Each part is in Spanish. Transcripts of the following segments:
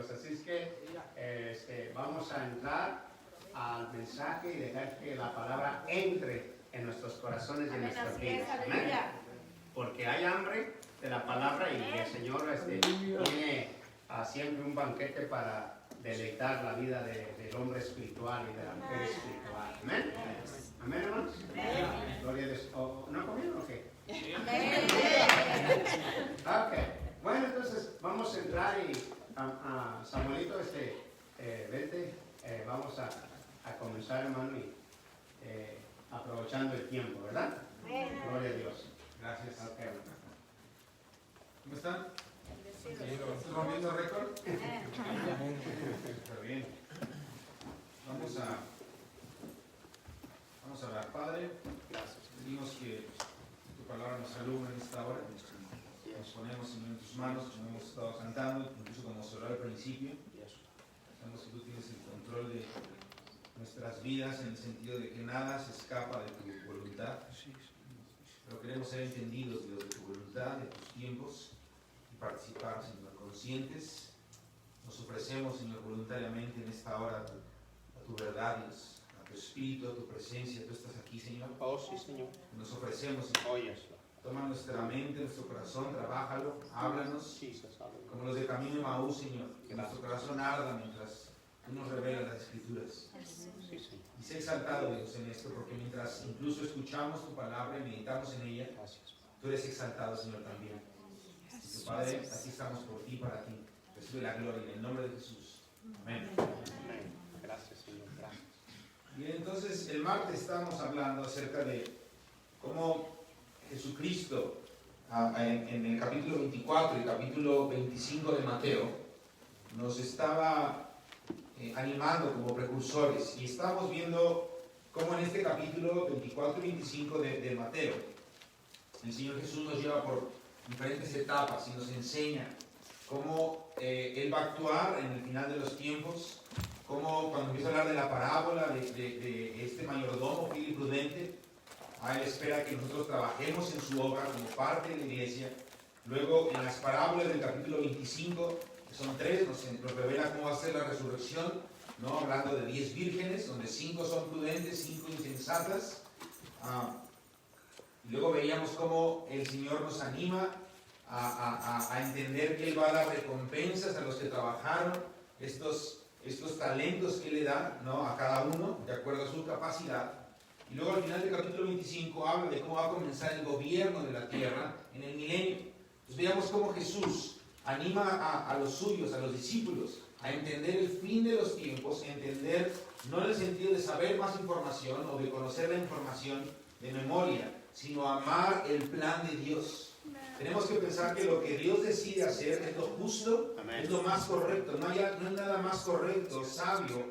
Dios. Así es que vamos a entrar al mensaje y dejar que la palabra entre en nuestros corazones y en nuestras vidas. Amén. Porque hay hambre de la palabra y el Señor tiene siempre un banquete para deleitar la vida del hombre espiritual y de la mujer espiritual. Amén. Amén, hermanos. Gloria a Dios. ¿No comieron o qué? Ok. Bueno, entonces vamos a entrar y Samuelito, vente, vamos a comenzar, hermano, y aprovechando el tiempo, ¿verdad? Gloria a Dios. Gracias. Okay. ¿Cómo están? ¿Estás rompiendo récord? Está bien. Vamos a orar. Padre, pedimos que tu palabra nos alumbre en esta hora. Nos ponemos, Señor, en tus manos, como hemos estado cantando, incluso como se oró al principio. Sabemos que tú tienes el control de nuestras vidas en el sentido de que nada se escapa de tu voluntad. Pero queremos ser entendidos, Dios, de tu voluntad, de tus tiempos, y participar, Señor, conscientes. Nos ofrecemos, Señor, voluntariamente en esta hora a tu verdad, Dios, a tu espíritu, a tu presencia. Tú estás aquí, Señor. Oh, sí, Señor. Nos ofrecemos, Señor. Oh, yes. Toma nuestra mente, nuestro corazón, trabájalo, háblanos, como los de camino de Maús, Señor. Que nuestro corazón arda mientras tú nos revelas las Escrituras. Y sé exaltado, Dios, en esto, porque mientras incluso escuchamos tu palabra y meditamos en ella, tú eres exaltado, Señor, también. Y tu Padre, así estamos por ti y para ti. Recibe la gloria en el nombre de Jesús. Amén. Amén. Gracias, Señor. Gracias. Bien, entonces el martes estábamos hablando acerca de cómo Jesucristo, en el capítulo 24 y capítulo 25 de Mateo, nos estaba animando como precursores, y estamos viendo cómo en este capítulo 24 y 25 de Mateo el Señor Jesús nos lleva por diferentes etapas y nos enseña cómo Él va a actuar en el final de los tiempos, cómo cuando empieza a hablar de la parábola de este mayordomo fiel y prudente, Él espera que nosotros trabajemos en su obra como parte de la iglesia. Luego en las parábolas del capítulo 25, son 3, nos revela cómo va a ser la resurrección, ¿no? Hablando de 10 vírgenes, donde 5 son prudentes, 5 insensatas. Y luego veíamos cómo el Señor nos anima a entender que Él va a dar recompensas a los que trabajaron estos talentos que Él le da, ¿no? A cada uno, de acuerdo a su capacidad. Y luego al final del capítulo 25 habla de cómo va a comenzar el gobierno de la tierra en el milenio. Entonces veamos cómo Jesús anima a los suyos, a los discípulos, a entender el fin de los tiempos, entender no en el sentido de saber más información o de conocer la información de memoria, sino amar el plan de Dios. Tenemos que pensar que lo que Dios decide hacer es lo justo, es lo más correcto. No hay nada más correcto, sabio,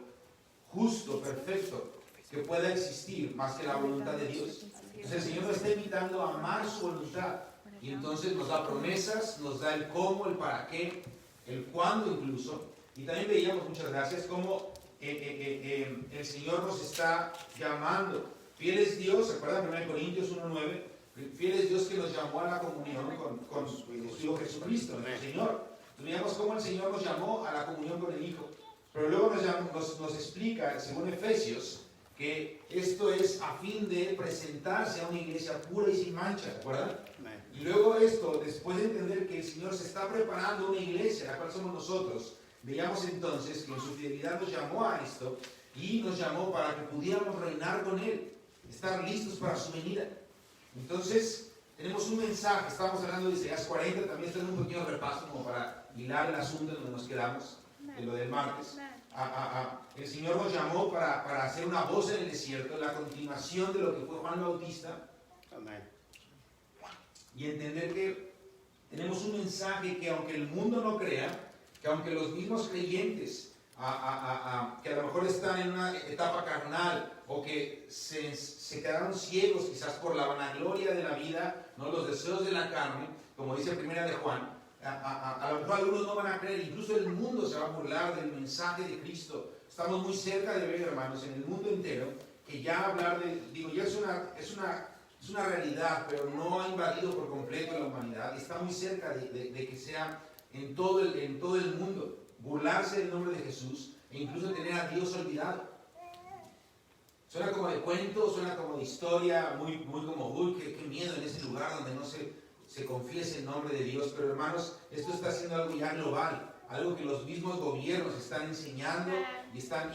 justo, perfecto que pueda existir más que la voluntad de Dios. Entonces el Señor nos está invitando a amar su voluntad. Y entonces nos da promesas, nos da el cómo, el para qué, el cuándo incluso. Y también veíamos, muchas gracias, cómo el Señor nos está llamando. Fiel es Dios, ¿se acuerdan? 1 Corintios 1:9. Fiel es Dios que nos llamó a la comunión con su Hijo Jesucristo, el Señor. Veíamos cómo el Señor nos llamó a la comunión con el Hijo. Pero luego nos explica, según Efesios, que esto es a fin de presentarse a una iglesia pura y sin mancha, ¿de acuerdo? Y luego esto, después de entender que el Señor se está preparando una iglesia, la cual somos nosotros, veíamos entonces que en su fidelidad nos llamó a esto y nos llamó para que pudiéramos reinar con Él, estar listos para su venida. Entonces, tenemos un mensaje, estamos hablando de Isaías 40, también esto es un pequeño repaso como para hilar el asunto en donde nos quedamos, de lo del martes. El Señor nos llamó para hacer una voz en el desierto, la continuación de lo que fue Juan Bautista. Amén. Y entender que tenemos un mensaje que aunque el mundo no crea, que aunque los mismos creyentes que a lo mejor están en una etapa carnal o que se quedaron ciegos quizás por la vanagloria de la vida, ¿no? Los deseos de la carne, como dice Primera de Juan, a lo mejor algunos no van a creer, incluso el mundo se va a burlar del mensaje de Cristo. Estamos muy cerca de ver, hermanos, en el mundo entero, que ya hablar ya es una realidad, pero no ha invadido por completo la humanidad. Está muy cerca de que sea en todo el mundo. burlarse del nombre de Jesús e incluso tener a Dios olvidado. Suena como de cuento, suena como de historia, muy como, uy, qué miedo en ese lugar donde no se confiese el nombre de Dios. Pero hermanos, esto está haciendo algo ya global, algo que los mismos gobiernos están enseñando y están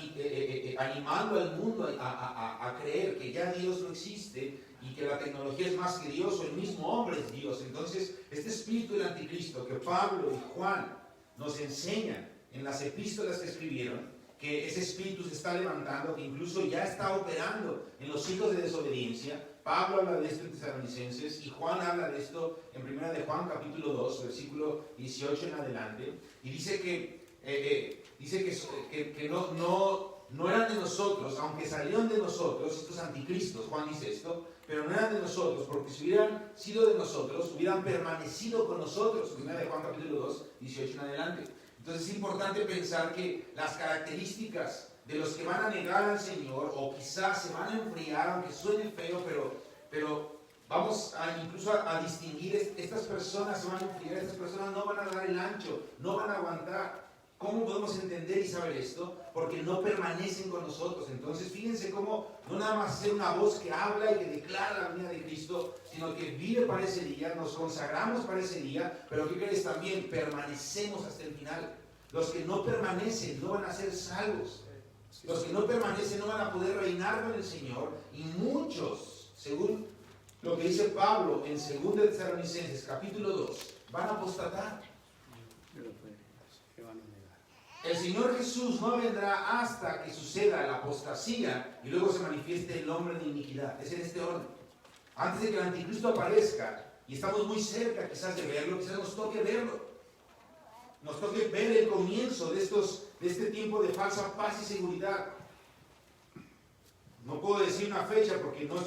animando al mundo a creer que ya Dios no existe y que la tecnología es más que Dios o el mismo hombre es Dios. Entonces, este espíritu del anticristo que Pablo y Juan nos enseñan en las epístolas que escribieron, que ese espíritu se está levantando, que incluso ya está operando en los hijos de desobediencia. Pablo habla de esto en Tesalonicenses y Juan habla de esto en 1 de Juan capítulo 2, versículo 18 en adelante, y dice que no eran de nosotros, aunque salieron de nosotros, estos anticristos, Juan dice esto, pero no eran de nosotros, porque si hubieran sido de nosotros, hubieran permanecido con nosotros. 1 de Juan capítulo 2, 18 en adelante. Entonces es importante pensar que las características de los que van a negar al Señor, o quizás se van a enfriar, aunque suene feo, pero vamos incluso a distinguir, estas personas se van a enfriar, estas personas no van a dar el ancho, no van a aguantar. ¿Cómo podemos entender y saber esto? Porque no permanecen con nosotros. Entonces fíjense cómo no nada más es una voz que habla y que declara la venida de Cristo, sino que vive para ese día, nos consagramos para ese día, pero ¿qué crees también? Permanecemos hasta el final. Los que no permanecen no van a ser salvos. Los que no permanecen no van a poder reinar con el Señor, y muchos, según lo que dice Pablo en 2 de Tesalonicenses capítulo 2, van a apostatar. El Señor Jesús no vendrá hasta que suceda la apostasía y luego se manifieste el hombre de iniquidad. Es en este orden. Antes de que el anticristo aparezca, y estamos muy cerca quizás de verlo, quizás nos toque verlo. Nos toque ver el comienzo de este tiempo de falsa paz y seguridad. No puedo decir una fecha porque no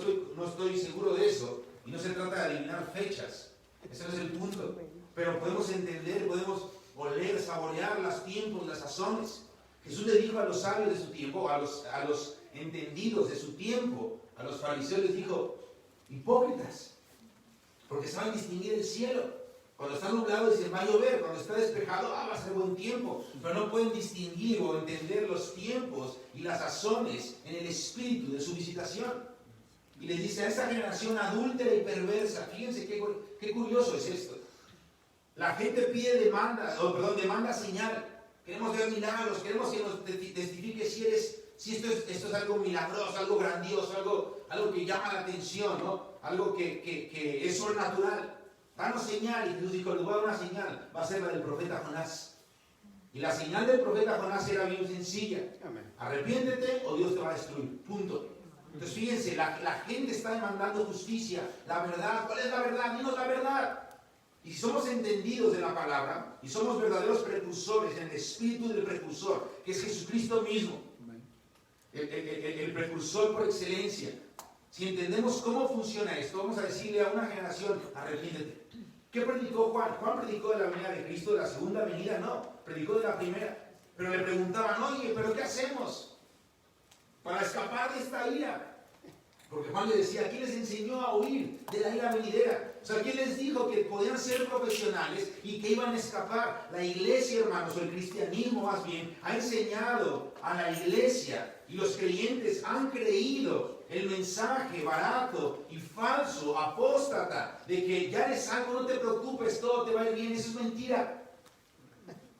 estoy seguro de eso, y no se trata de adivinar fechas. Ese no es el punto. Pero podemos entender, podemos oler, saborear los tiempos, las sazones. Jesús le dijo a los sabios de su tiempo, a los entendidos de su tiempo, a los fariseos les dijo: hipócritas, porque saben distinguir el cielo. Cuando está nublado dicen va a llover, cuando está despejado va a ser buen tiempo, pero no pueden distinguir o entender los tiempos y las sazones en el espíritu de su visitación. Y les dice a esta generación adúltera y perversa, fíjense qué curioso es esto. La gente demanda señal. Queremos ver milagros, queremos que nos testifique si esto es algo milagroso, algo grandioso, algo que llama la atención, ¿no? Algo que es sobrenatural. Danos señal. Y Jesús dijo: les voy a dar una señal, va a ser la del profeta Jonás. Y la señal del profeta Jonás era bien sencilla: arrepiéntete o Dios te va a destruir, punto. Entonces fíjense, la gente está demandando justicia, la verdad. ¿Cuál es la verdad? Dinos la verdad. Y si somos entendidos de la palabra y somos verdaderos precursores en el espíritu del precursor, que es Jesucristo mismo, el precursor por excelencia, si entendemos cómo funciona esto, vamos a decirle a una generación: arrepiéntete. ¿Qué predicó Juan? Juan predicó de la venida de Cristo, de la segunda venida, no, predicó de la primera. Pero le preguntaban: oye, ¿pero qué hacemos para escapar de esta ira? Porque Juan le decía: ¿quién les enseñó a huir de la ira venidera? O sea, ¿quién les dijo que podían ser profesionales y que iban a escapar? La iglesia, hermanos, o el cristianismo más bien, ha enseñado a la iglesia, y los creyentes han creído el mensaje barato y falso, apóstata, de que ya eres salvo, no te preocupes, todo te va a ir bien. Eso es mentira.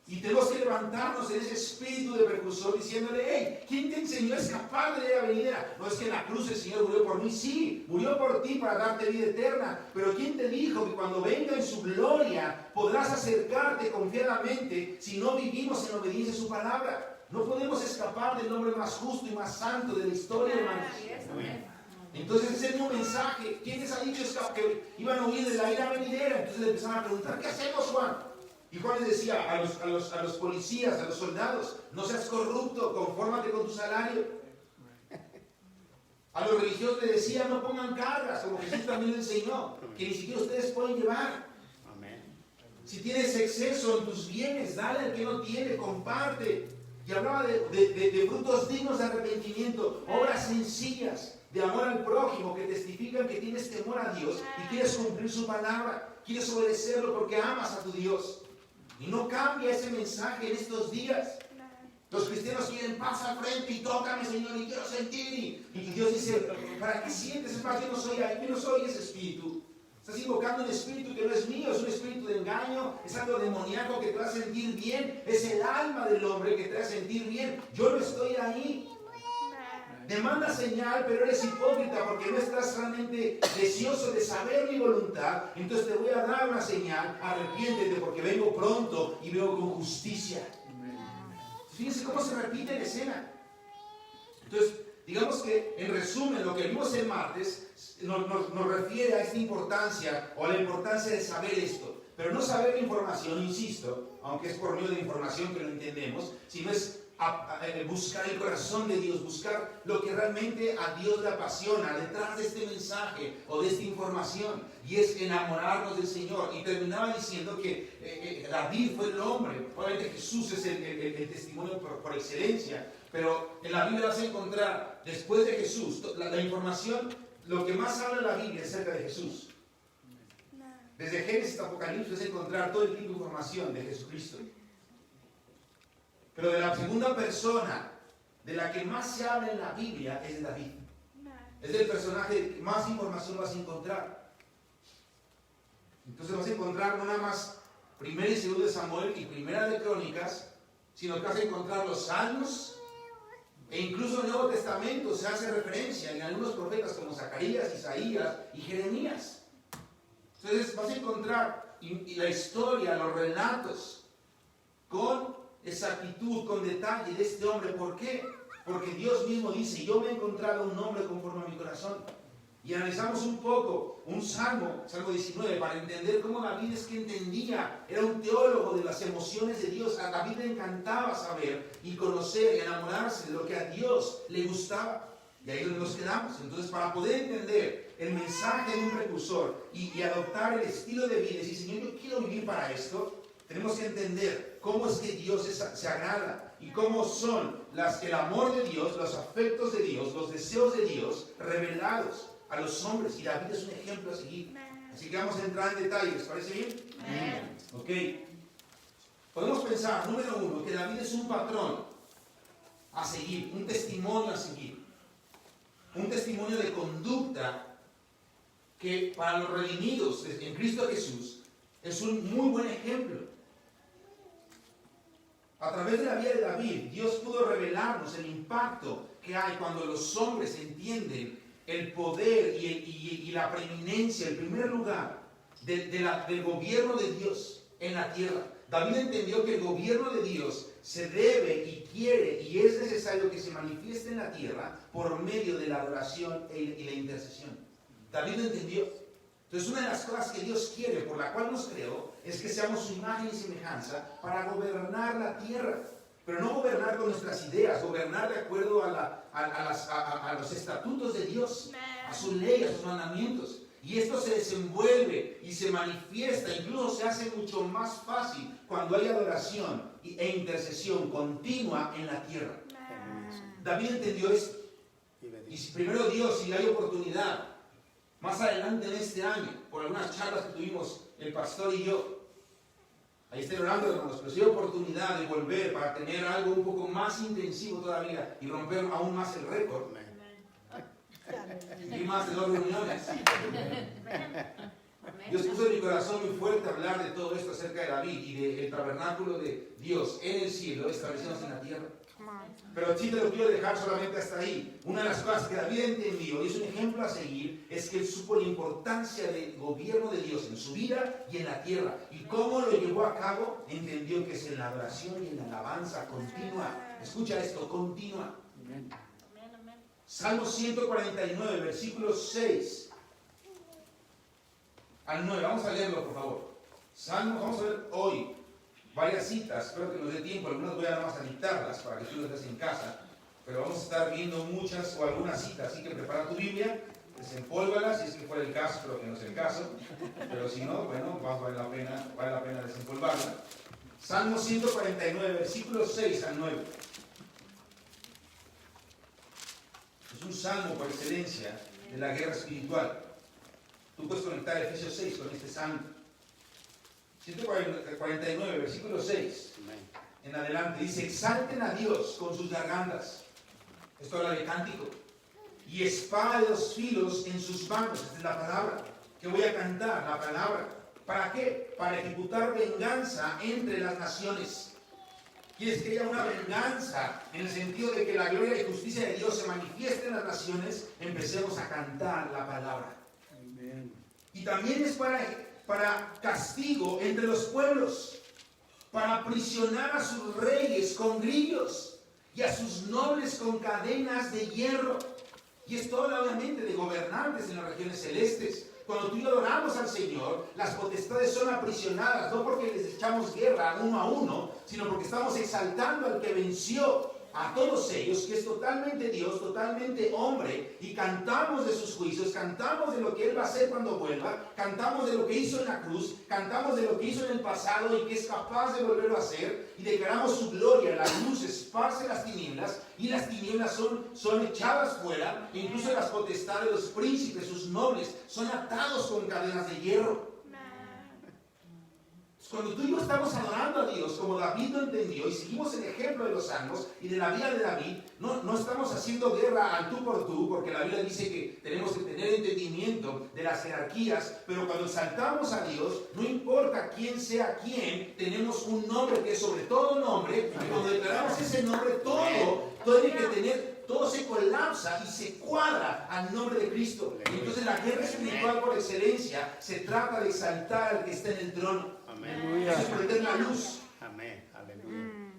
Y tenemos que levantarnos en ese espíritu de precursor diciéndole: hey, ¿quién te enseñó a escapar de la vida venidera? No es que en la cruz el Señor murió por mí. Sí, murió por ti para darte vida eterna. Pero ¿quién te dijo que cuando venga en su gloria podrás acercarte confiadamente si no vivimos en obediencia a su palabra? No podemos escapar del nombre más justo y más santo de la historia, hermanos. Entonces ese es el mismo mensaje. ¿Quién les ha dicho que iban a huir de la ira venidera? Entonces le empezaron a preguntar: ¿qué hacemos, Juan? Y Juan les decía a los policías, a los soldados: no seas corrupto, confórmate con tu salario. A los religiosos les decía: no pongan cargas, como Jesús también le enseñó, que ni siquiera ustedes pueden llevar. Si tienes exceso en tus bienes, dale al que no tiene, comparte. Y hablaba de frutos dignos de arrepentimiento, obras sencillas de amor al prójimo que testifican que tienes temor a Dios y quieres cumplir su palabra, quieres obedecerlo porque amas a tu Dios. Y no cambia ese mensaje en estos días. Los cristianos quieren pasa al frente y tócame, Señor, y quiero sentir. Y Dios dice, ¿para qué sientes? Es más, yo no soy ese espíritu. Estás invocando un espíritu que no es mío, es un espíritu de engaño, es algo demoníaco que te va a sentir bien, es el alma del hombre que te va a sentir bien. Yo no estoy ahí. Demanda señal, pero eres hipócrita porque no estás realmente deseoso de saber mi voluntad. Entonces te voy a dar una señal, arrepiéntete porque vengo pronto y vengo con justicia. Fíjense cómo se repite la escena. Entonces, digamos que en resumen, lo que vimos el martes nos refiere a esta importancia o a la importancia de saber esto. Pero no saber la información, insisto, aunque es por medio de información que lo entendemos, sino es buscar el corazón de Dios, buscar lo que realmente a Dios le apasiona detrás de este mensaje o de esta información, y es enamorarnos del Señor. Y terminaba diciendo que David fue el hombre, obviamente Jesús es el testimonio por excelencia, pero en la Biblia vas a encontrar, después de Jesús, la información, lo que más habla la Biblia es acerca de Jesús. Desde Génesis hasta Apocalipsis vas a encontrar todo el tipo de información de Jesucristo. Pero de la segunda persona de la que más se habla en la Biblia es de David. Es el personaje que más información vas a encontrar. Entonces vas a encontrar no nada más Primera y Segunda de Samuel y Primera de Crónicas, sino que vas a encontrar los Salmos, e incluso en el Nuevo Testamento se hace referencia en algunos profetas como Zacarías, Isaías y Jeremías. Entonces vas a encontrar la historia, los relatos, con exactitud, con detalle de este hombre. ¿Por qué? Porque Dios mismo dice, yo me he encontrado un hombre conforme a mi corazón. Y analizamos un poco un Salmo 19, para entender cómo David es que entendía, era un teólogo de las emociones de Dios. A David le encantaba saber y conocer y enamorarse de lo que a Dios le gustaba. Y ahí es donde nos quedamos. Entonces, para poder entender el mensaje de un precursor y adoptar el estilo de vida y decir, Señor, yo quiero vivir para esto, tenemos que entender cómo es que Dios se agrada y cómo son el amor de Dios, los afectos de Dios, los deseos de Dios revelados a los hombres. Y David es un ejemplo a seguir. Así que vamos a entrar en detalles. ¿Les parece bien? Ok. Podemos pensar, número uno, que David es un patrón a seguir, un testimonio a seguir. Un testimonio de conducta que para los redimidos en Cristo Jesús es un muy buen ejemplo. A través de la vida de David, Dios pudo revelarnos el impacto que hay cuando los hombres entienden el poder y la preeminencia, el primer lugar del gobierno de Dios en la tierra. David entendió que el gobierno de Dios se debe y quiere y es necesario que se manifieste en la tierra por medio de la adoración y la intercesión. David lo entendió. Entonces, una de las cosas que Dios quiere, por la cual nos creó, es que seamos su imagen y semejanza para gobernar la tierra. Pero no gobernar con nuestras ideas, gobernar de acuerdo a los estatutos de Dios, a su ley, a sus mandamientos. Y esto se desenvuelve y se manifiesta, incluso se hace mucho más fácil cuando hay adoración e intercesión continua en la tierra. David entendió esto. Y si primero Dios, si hay oportunidad, más adelante en este año, por algunas charlas que tuvimos el pastor y yo, ahí estoy orando, hermanos, pero si hay oportunidad de volver para tener algo un poco más intensivo todavía y romper aún más el récord, y más de 2 reuniones. Dios puso en mi corazón muy fuerte hablar de todo esto acerca de David y del tabernáculo de Dios en el cielo, estableciéndose en la tierra. Pero sí te lo quiero dejar solamente hasta ahí. Una de las cosas que David entendió, y es un ejemplo a seguir, es que él supo la importancia del gobierno de Dios en su vida y en la tierra. Y cómo lo llevó a cabo, entendió que es en la adoración y en la alabanza continua. Escucha esto, continua. Salmo 149, versículos 6 al 9. Vamos a leerlo, por favor. Salmo, vamos a ver hoy varias citas, espero que nos dé tiempo, algunas voy a nada más a dictarlas para que tú las veas en casa, pero vamos a estar viendo muchas o algunas citas, así que prepara tu Biblia, desempólvala, si es que fuera el caso, pero que no es el caso, pero si no, bueno, vale la pena desempolvarla. Salmo 149, versículos 6 al 9. Es un salmo por excelencia de la guerra espiritual. Tú puedes conectar Efesios 6 con este salmo. 149, versículo 6 Amén. en adelante, dice: exalten a Dios con sus gargantas. Esto habla de cántico. Y espada de dos filos en sus manos. Esta es la palabra que voy a cantar, la palabra. ¿Para qué? Para ejecutar venganza entre las naciones. ¿Quieres que haya una venganza en el sentido de que la gloria y justicia de Dios se manifieste en las naciones? Empecemos a cantar la palabra. Amén. Y también es para castigo entre los pueblos, para aprisionar a sus reyes con grillos y a sus nobles con cadenas de hierro. Y esto habla obviamente de gobernantes en las regiones celestes. Cuando tú y yo adoramos al Señor, las potestades son aprisionadas, no porque les echamos guerra uno a uno, sino porque estamos exaltando al que venció a todos ellos, que es totalmente Dios, totalmente hombre, y cantamos de sus juicios, cantamos de lo que Él va a hacer cuando vuelva, cantamos de lo que hizo en la cruz, cantamos de lo que hizo en el pasado y que es capaz de volverlo a hacer, y declaramos su gloria. La luz esparce las tinieblas, y las tinieblas son echadas fuera, e incluso las potestades, los príncipes, sus nobles, son atados con cadenas de hierro. Cuando tú y yo estamos adorando a Dios como David lo entendió y seguimos el ejemplo de los salmos y de la vida de David, no estamos haciendo guerra al tú por tú, porque la Biblia dice que tenemos que tener entendimiento de las jerarquías, pero cuando exaltamos a Dios, no importa quién sea quién, tenemos un nombre que es sobre todo nombre, y cuando declaramos ese nombre, todo se colapsa y se cuadra al nombre de Cristo. Y entonces la guerra espiritual por excelencia se trata de exaltar al que está en el trono. Amén. Eso es prender la luz. Amén. Aleluya.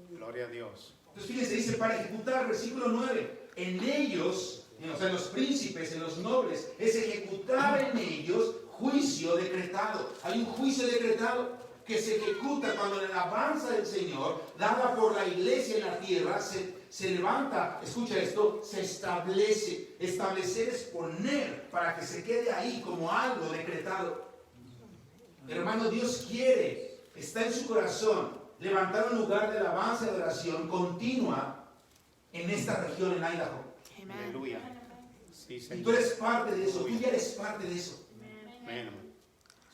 Gloria a Dios. Entonces fíjense, dice: para ejecutar, versículo 9, en ellos, o sea, en los príncipes, en los nobles, es ejecutar en ellos juicio decretado. Hay un juicio decretado que se ejecuta cuando la alabanza del Señor, dada por la iglesia en la tierra, se levanta. Escucha esto: se establece. Establecer es poner para que se quede ahí como algo decretado. Hermano, Dios quiere, está en su corazón, levantar un lugar de alabanza y adoración continua en esta región, en Idaho. Aleluya. Sí, Y Señor. tú eres parte de eso, tú ya eres parte de eso. Amén.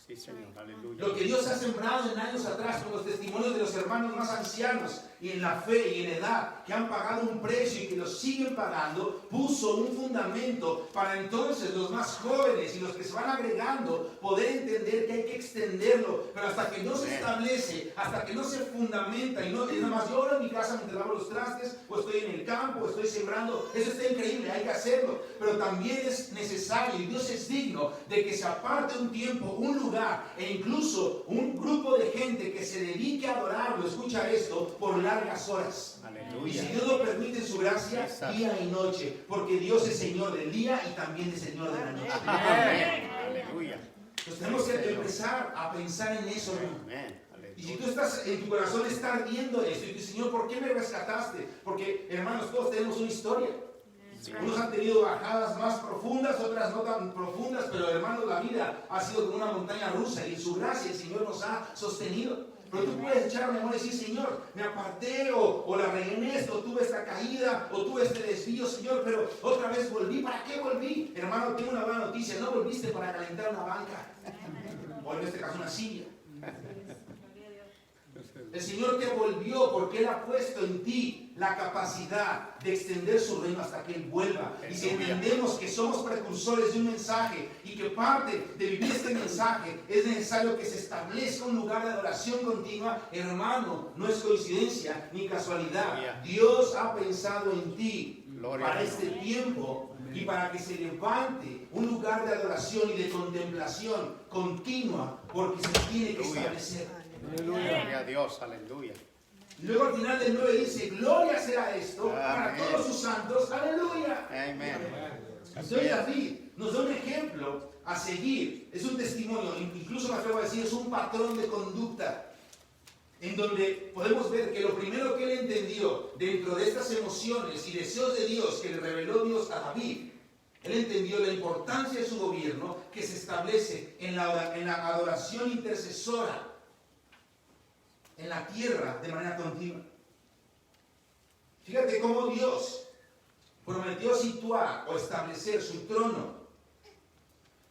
Sí, Señor. Aleluya. Lo que Dios ha sembrado en años atrás con los testimonios de los hermanos más ancianos y en la fe y en edad, que han pagado un precio y que lo siguen pagando, puso un fundamento para entonces los más jóvenes y los que se van agregando poder entender que hay que extenderlo. Pero hasta que no se establece, hasta que no se fundamenta, y no es nada más yo oro en mi casa mientras lavo los trastes, o estoy en el campo, o estoy sembrando, eso está increíble, hay que hacerlo. Pero también es necesario, y Dios es digno de que se aparte un tiempo, un lugar, e incluso un grupo de gente que se dedique a adorarlo, escucha esto, por largas horas. Aleluya. Y si Dios lo permite en su gracia, Exacto. día y noche, porque Dios es Señor del día y también es Señor de la noche. Amén. Aleluya. Entonces tenemos que empezar a pensar en eso, hermano. Amén. Y si Aleluya. tú estás, en tu corazón está ardiendo esto, y tú, Señor, ¿por qué me rescataste? Porque, hermanos, todos tenemos una historia. Sí. Unos han tenido bajadas más profundas, otras no tan profundas, pero, hermanos, la vida ha sido como una montaña rusa, y en su gracia el Señor nos ha sostenido. Pero tú puedes echar una mano y decir: Señor, me aparté, o la regué en esto, o tuve esta caída, o tuve este desvío, Señor, pero otra vez volví. ¿Para qué volví? Hermano, tengo una buena noticia: no volviste para calentar una banca, o en este caso una silla. El Señor te volvió porque Él ha puesto en ti la capacidad de extender su reino hasta que Él vuelva. Y si entendemos que somos precursores de un mensaje y que parte de vivir este mensaje es necesario que se establezca un lugar de adoración continua, hermano, no es coincidencia ni casualidad. Dios ha pensado en ti para este tiempo y para que se levante un lugar de adoración y de contemplación continua, porque se tiene que establecer. Gloria a Dios. Aleluya. Y luego al final del 9 dice: gloria será esto para Amén. todos sus santos. Aleluya. Amén. Entonces David nos da un ejemplo a seguir. Es un testimonio, incluso me atrevo a decir, es un patrón de conducta, en donde podemos ver que lo primero que él entendió dentro de estas emociones y deseos de Dios que le reveló Dios a David, él entendió la importancia de su gobierno que se establece en la adoración intercesora en la tierra de manera continua. Fíjate cómo Dios prometió situar o establecer su trono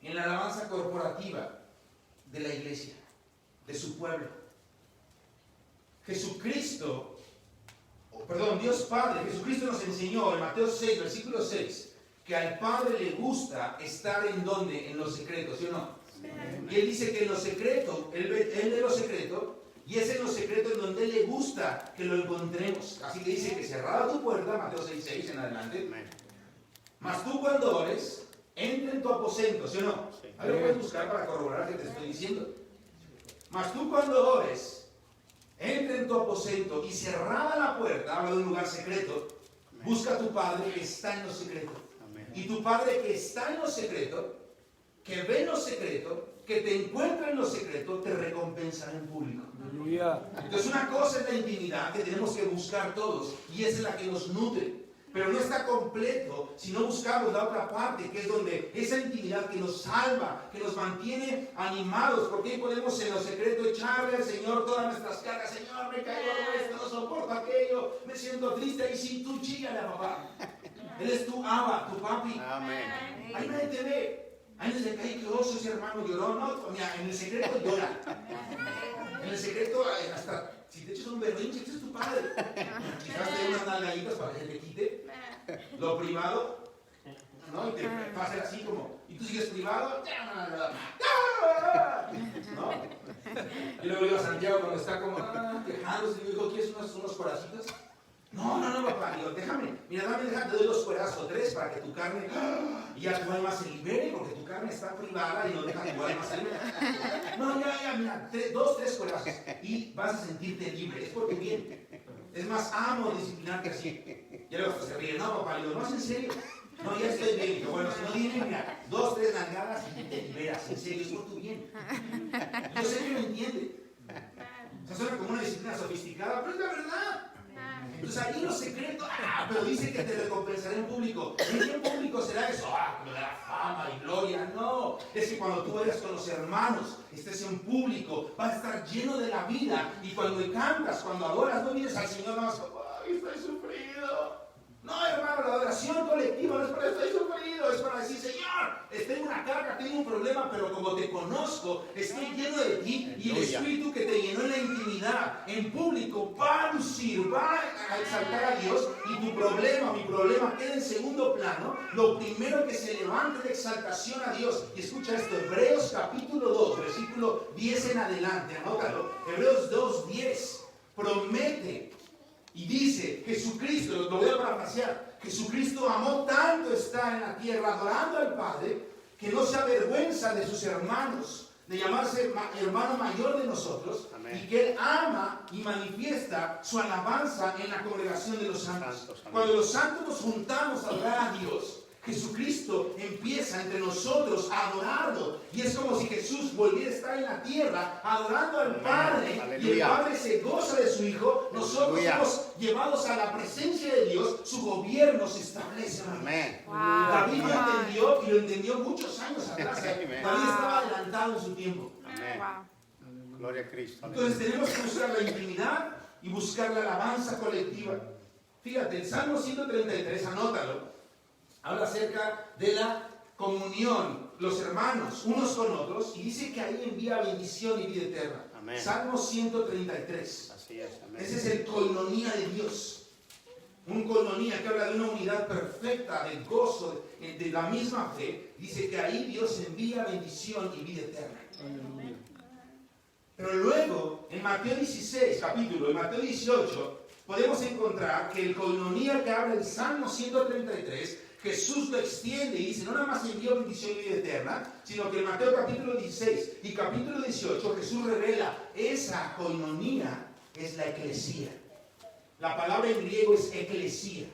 en la alabanza corporativa de la iglesia. de su pueblo. Dios Padre, Jesucristo nos enseñó en Mateo 6, versículo 6, que al Padre le gusta estar en donde, en los secretos, ¿sí o no? Y Él dice que en los secretos, Él ve los secretos, y es en los secretos en donde Él le gusta que lo encontremos. Así que dice que cerrada tu puerta, Mateo 6, 6 en adelante, mas tú cuando ores, entra en tu aposento, ¿sí o no? Ahí lo puedes buscar para corroborar que te estoy diciendo. Mas tú cuando ores, entra en tu aposento y cerrada la puerta, habla de un lugar secreto, busca a tu Padre que está en lo secreto. Y tu Padre que está en lo secreto, que ve en lo secreto, que te encuentra en lo secreto, te recompensará en público. Entonces una cosa es la intimidad que tenemos que buscar todos, y esa es la que nos nutre. Pero no está completo si no buscamos la otra parte, que es donde esa intimidad que nos salva, que nos mantiene animados, porque ahí podemos en lo secreto echarle al Señor todas nuestras cargas. Señor, me caigo esto, no soporto aquello, me siento triste. Y si tú chígale a papá, Él es tu Abba, tu papi. Amén. Ahí nadie te ve. Ahí no se cae que oso ese hermano lloró. No, mira, en el secreto llora. En el secreto, hasta si te echas un berrinche, ese es tu padre. Quizás te dé unas nalgaditas para que se te quite lo privado, ¿no? Y te pasa así como, y tú sigues privado, ¿no? Y luego digo a Santiago cuando está como quejándose, y le digo, ¿quieres unos corazitos? No, papá, digo, déjame, mira, te doy 2 cuerazos, 3 para que tu carne, y ya tu alma se libere, porque tu carne está privada y no deja que tu alma se libere. No, ya, mira, 2, 3 cuerazos, y vas a sentirte libre, es por tu bien. Es más, amo disciplinarte así. Ya luego se ríe, no, papá, digo, no, es en serio. No, ya estoy bien. Digo, bueno, si no viene, mira, 2, 3 nalgadas y te liberas, en serio, es por tu bien. Yo sé que lo entiende. O sea, suena como una disciplina sofisticada, pero es la verdad. Entonces ahí lo secreto, pero dice que te recompensaré en público. ¿En qué público será eso? Que me dará fama y gloria. No, es que cuando tú vayas con los hermanos, estés en público, vas a estar lleno de la vida. Y cuando cantas, cuando adoras, no vienes al Señor nada más como, ¡ay, estoy sufrido! No, hermano, la adoración colectiva no es para estoy sufrido, es para decir, Señor, tengo una carga, tengo un problema, pero como te conozco, estoy lleno de ti, y el Espíritu que te llenó en la intimidad, en público, va a lucir, va a exaltar a Dios, y tu problema, mi problema, queda en segundo plano. Lo primero que se levanta es la exaltación a Dios. Y escucha esto, Hebreos capítulo 2, versículo 10 en adelante, anótalo. Hebreos 2, 10, promete y dice, Jesucristo, lo voy a parafrasear, Jesucristo amó tanto estar en la tierra adorando al Padre, que no se avergüenza de sus hermanos, de llamarse hermano mayor de nosotros. Amén. Y que Él ama y manifiesta su alabanza en la congregación de los santos. Cuando los santos nos juntamos a adorar a Dios, Jesucristo empieza entre nosotros a adorarlo, y es como si Jesús volviera a estar en la tierra adorando al Padre. Aleluya. Y el Padre se goza de su Hijo. Nosotros somos llevados a la presencia de Dios, su gobierno se establece. Amén. Wow. David lo entendió, y lo entendió muchos años atrás. David estaba adelantado en su tiempo. Amén. Wow. Gloria a Cristo. Entonces tenemos que buscar la intimidad y buscar la alabanza colectiva. Fíjate, el Salmo 133, anótalo, habla acerca de la comunión, los hermanos, unos con otros, y dice que ahí envía bendición y vida eterna. Amén. Salmo 133. Así es, amén. Ese es el koinonía de Dios. Un koinonía que habla de una unidad perfecta, del gozo, de la misma fe. Dice que ahí Dios envía bendición y vida eterna. Amén. Pero luego, en Mateo 16, capítulo, en Mateo 18, podemos encontrar que el koinonía que habla el Salmo 133, Jesús lo extiende y dice, no nada más envió bendición y vida eterna, sino que en Mateo capítulo 16 y capítulo 18 Jesús revela, esa koinonía es la eclesía. La palabra en griego es eclesía.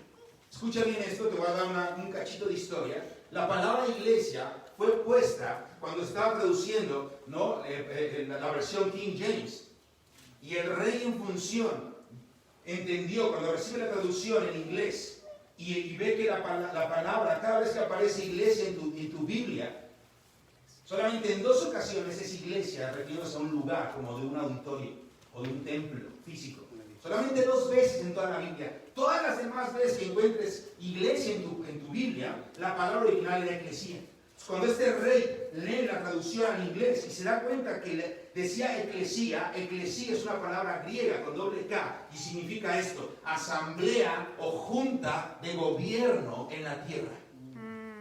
Escucha bien esto, te voy a dar un cachito de historia. La palabra iglesia fue puesta cuando estaba traduciendo, ¿no? La versión King James. Y el rey en función entendió, cuando recibe la traducción en inglés, y ve que la palabra, cada vez que aparece iglesia en tu Biblia, solamente en 2 ocasiones es iglesia, refiriéndose a un lugar, como de un auditorio o de un templo físico. Solamente 2 veces en toda la Biblia. Todas las demás veces que encuentres iglesia en tu Biblia, la palabra original era eclesía. Cuando este rey lee la traducción al inglés y se da cuenta que decía eclesía es una palabra griega con doble K y significa esto: asamblea o junta de gobierno en la tierra.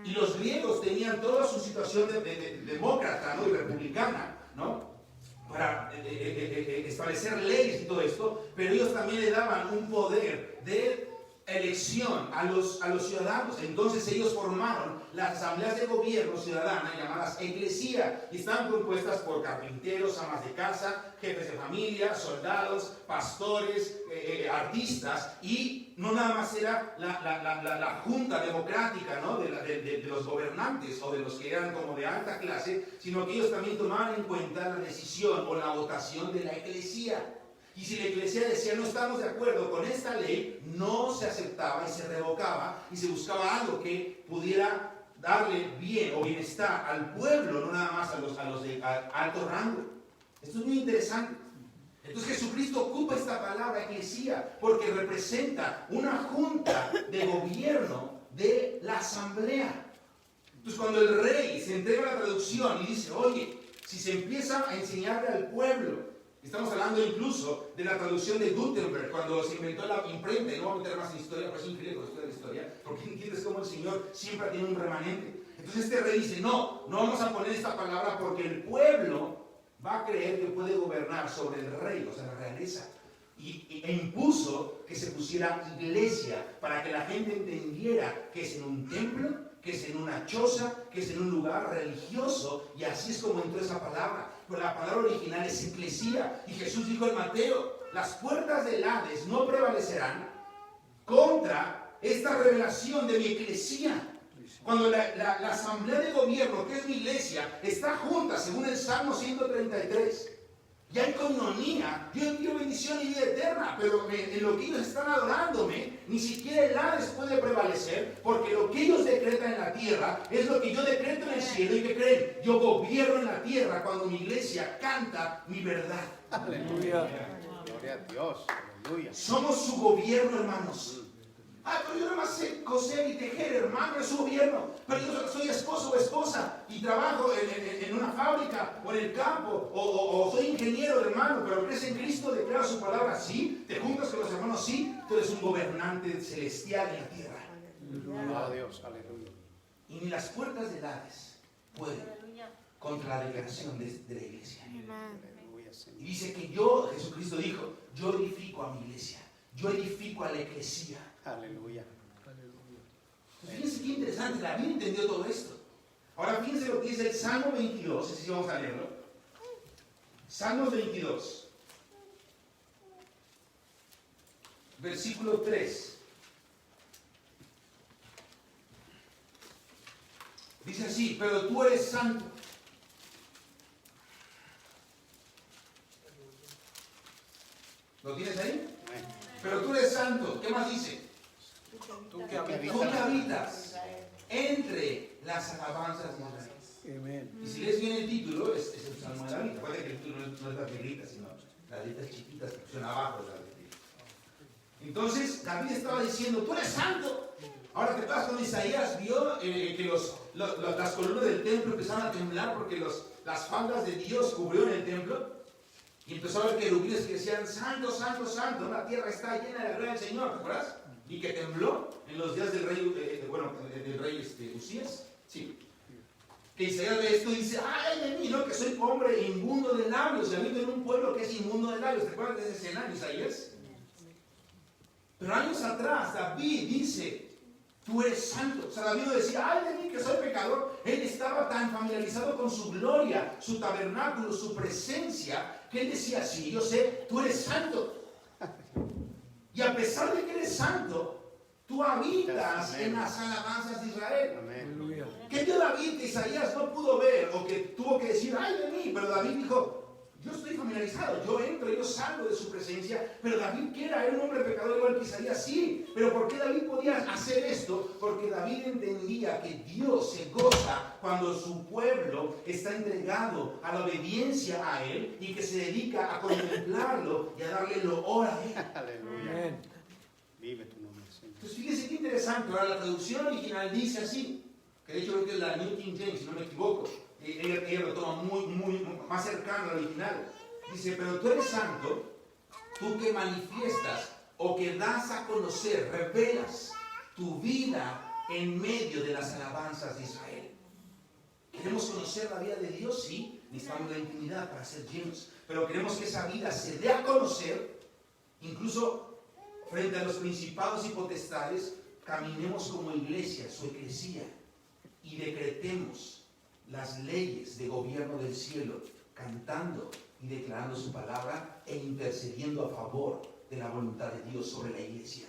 Y los griegos tenían toda su situación de demócrata, ¿no? Y republicana, ¿no? Para establecer leyes y todo esto, pero ellos también le daban un poder de elección a los ciudadanos. Entonces ellos formaron las asambleas de gobierno ciudadana llamadas eclesía, y estaban compuestas por carpinteros, amas de casa, jefes de familia, soldados, pastores, artistas, y no nada más era la junta democrática, ¿no? de los gobernantes o de los que eran como de alta clase, sino que ellos también tomaban en cuenta la decisión o la votación de la eclesía. Y si la iglesia decía no estamos de acuerdo con esta ley, no se aceptaba y se revocaba y se buscaba algo que pudiera darle bien o bienestar al pueblo, no nada más a los de alto rango. Esto es muy interesante. Entonces Jesucristo ocupa esta palabra eclesía porque representa una junta de gobierno de la asamblea. Entonces cuando el rey se entrega la traducción y dice, oye, si se empieza a enseñarle al pueblo, estamos hablando incluso de la traducción de Gutenberg, cuando se inventó la imprenta, y no vamos a meter más en historia, pero es increíble con la historia, porque entiendes cómo el Señor siempre tiene un remanente. Entonces este rey dice, no vamos a poner esta palabra porque el pueblo va a creer que puede gobernar sobre el rey, o sea, la realeza. E impuso que se pusiera iglesia para que la gente entendiera que es en un templo, que es en una choza, que es en un lugar religioso, y así es como entró esa palabra. Pero la palabra original es eclesía, y Jesús dijo en Mateo, las puertas del Hades no prevalecerán contra esta revelación de mi eclesía. Cuando la asamblea de gobierno, que es mi iglesia, está junta, según el Salmo 133, y hay coinonía, yo envío bendición y vida eterna, pero en lo que ellos están adorándome, ni siquiera el Hades puede prevalecer, porque lo que ellos decretan en la tierra es lo que yo decreto en el cielo. ¿Y qué creen? Yo gobierno en la tierra cuando mi iglesia canta mi verdad. Aleluya. Gloria a Dios. Aleluya. Somos su gobierno, hermanos. Pero yo nada más sé coser y tejer, hermano, es su gobierno. Pero yo soy esposo o esposa y trabajo en una fábrica o en el campo, o soy ingeniero, hermano, pero crees en Cristo, declara su palabra, sí, te juntas con los hermanos, sí, tú eres un gobernante celestial en la tierra. Gloria a Dios. Aleluya. Y ni las puertas del Hades pueden contra la declaración de la iglesia. Aleluya, Señor. Y dice que Jesucristo dijo, yo edifico a mi iglesia, yo edifico a la eclesía. Aleluya. Fíjense qué interesante, la Biblia entendió todo esto. Ahora fíjense lo que dice el Salmo 22, así vamos a leerlo. Salmo 22, versículo 3. Dice así, pero tú eres santo. ¿Lo tienes ahí? Pero tú eres santo. ¿Qué más dice? Tú que habitas entre las alabanzas de Israel. Amén. Y si lees bien el título, es el Salmo de David. Recuerda que el título no es las negritas, sino las letras chiquitas que pusieron abajo de la letra. Entonces, David estaba diciendo, tú eres santo. Ahora, ¿qué pasa con Isaías? Vio que las columnas del templo empezaron a temblar porque las faldas de Dios cubrieron el templo. Y empezó a ver querubines que decían, santo, santo, santo, la tierra está llena de la gloria del Señor, ¿te acuerdas? Y que tembló en los días del rey, del rey Usías. Sí. Que Isaías ve esto y dice, ay de mí, ¿no? Que soy hombre inmundo de labios, y habito en un pueblo que es inmundo de labios. ¿Te acuerdas de esa escena en Isaías? Pero años atrás, David dice, tú eres santo. O sea, David no decía, ay de mí que soy pecador. Él estaba tan familiarizado con su gloria, su tabernáculo, su presencia, que él decía, sí, yo sé, tú eres santo. Y a pesar de que eres santo, tú habitas en las alabanzas de Israel. Amén. ¿Qué vio David que Isaías no pudo ver o que tuvo que decir, ay de mí? Pero David dijo, yo estoy familiarizado, yo entro, yo salgo de su presencia. Pero David, ¿qué era? ¿Era un hombre pecador igual que Isaías? Sí. Pero ¿por qué David podía hacer esto? Porque David entendía que Dios se goza cuando su pueblo está entregado a la obediencia a Él y que se dedica a contemplarlo y a darle loor a Él. Aleluya. Vive tu nombre, Señor. Entonces fíjense qué interesante. Ahora la traducción original dice así, ¿ok? De hecho, creo que es la New King James, si no me equivoco. Ella lo toma muy más cercano al original. Dice, pero tú eres santo, tú que manifiestas o que das a conocer, revelas tu vida en medio de las alabanzas de Israel. ¿Queremos conocer la vida de Dios? Sí, necesitamos la intimidad para ser llenos. Pero queremos que esa vida se dé a conocer, incluso frente a los principados y potestades, caminemos como iglesia, su eclesía, y decretemos las leyes de gobierno del cielo, cantando y declarando su palabra e intercediendo a favor de la voluntad de Dios sobre la iglesia.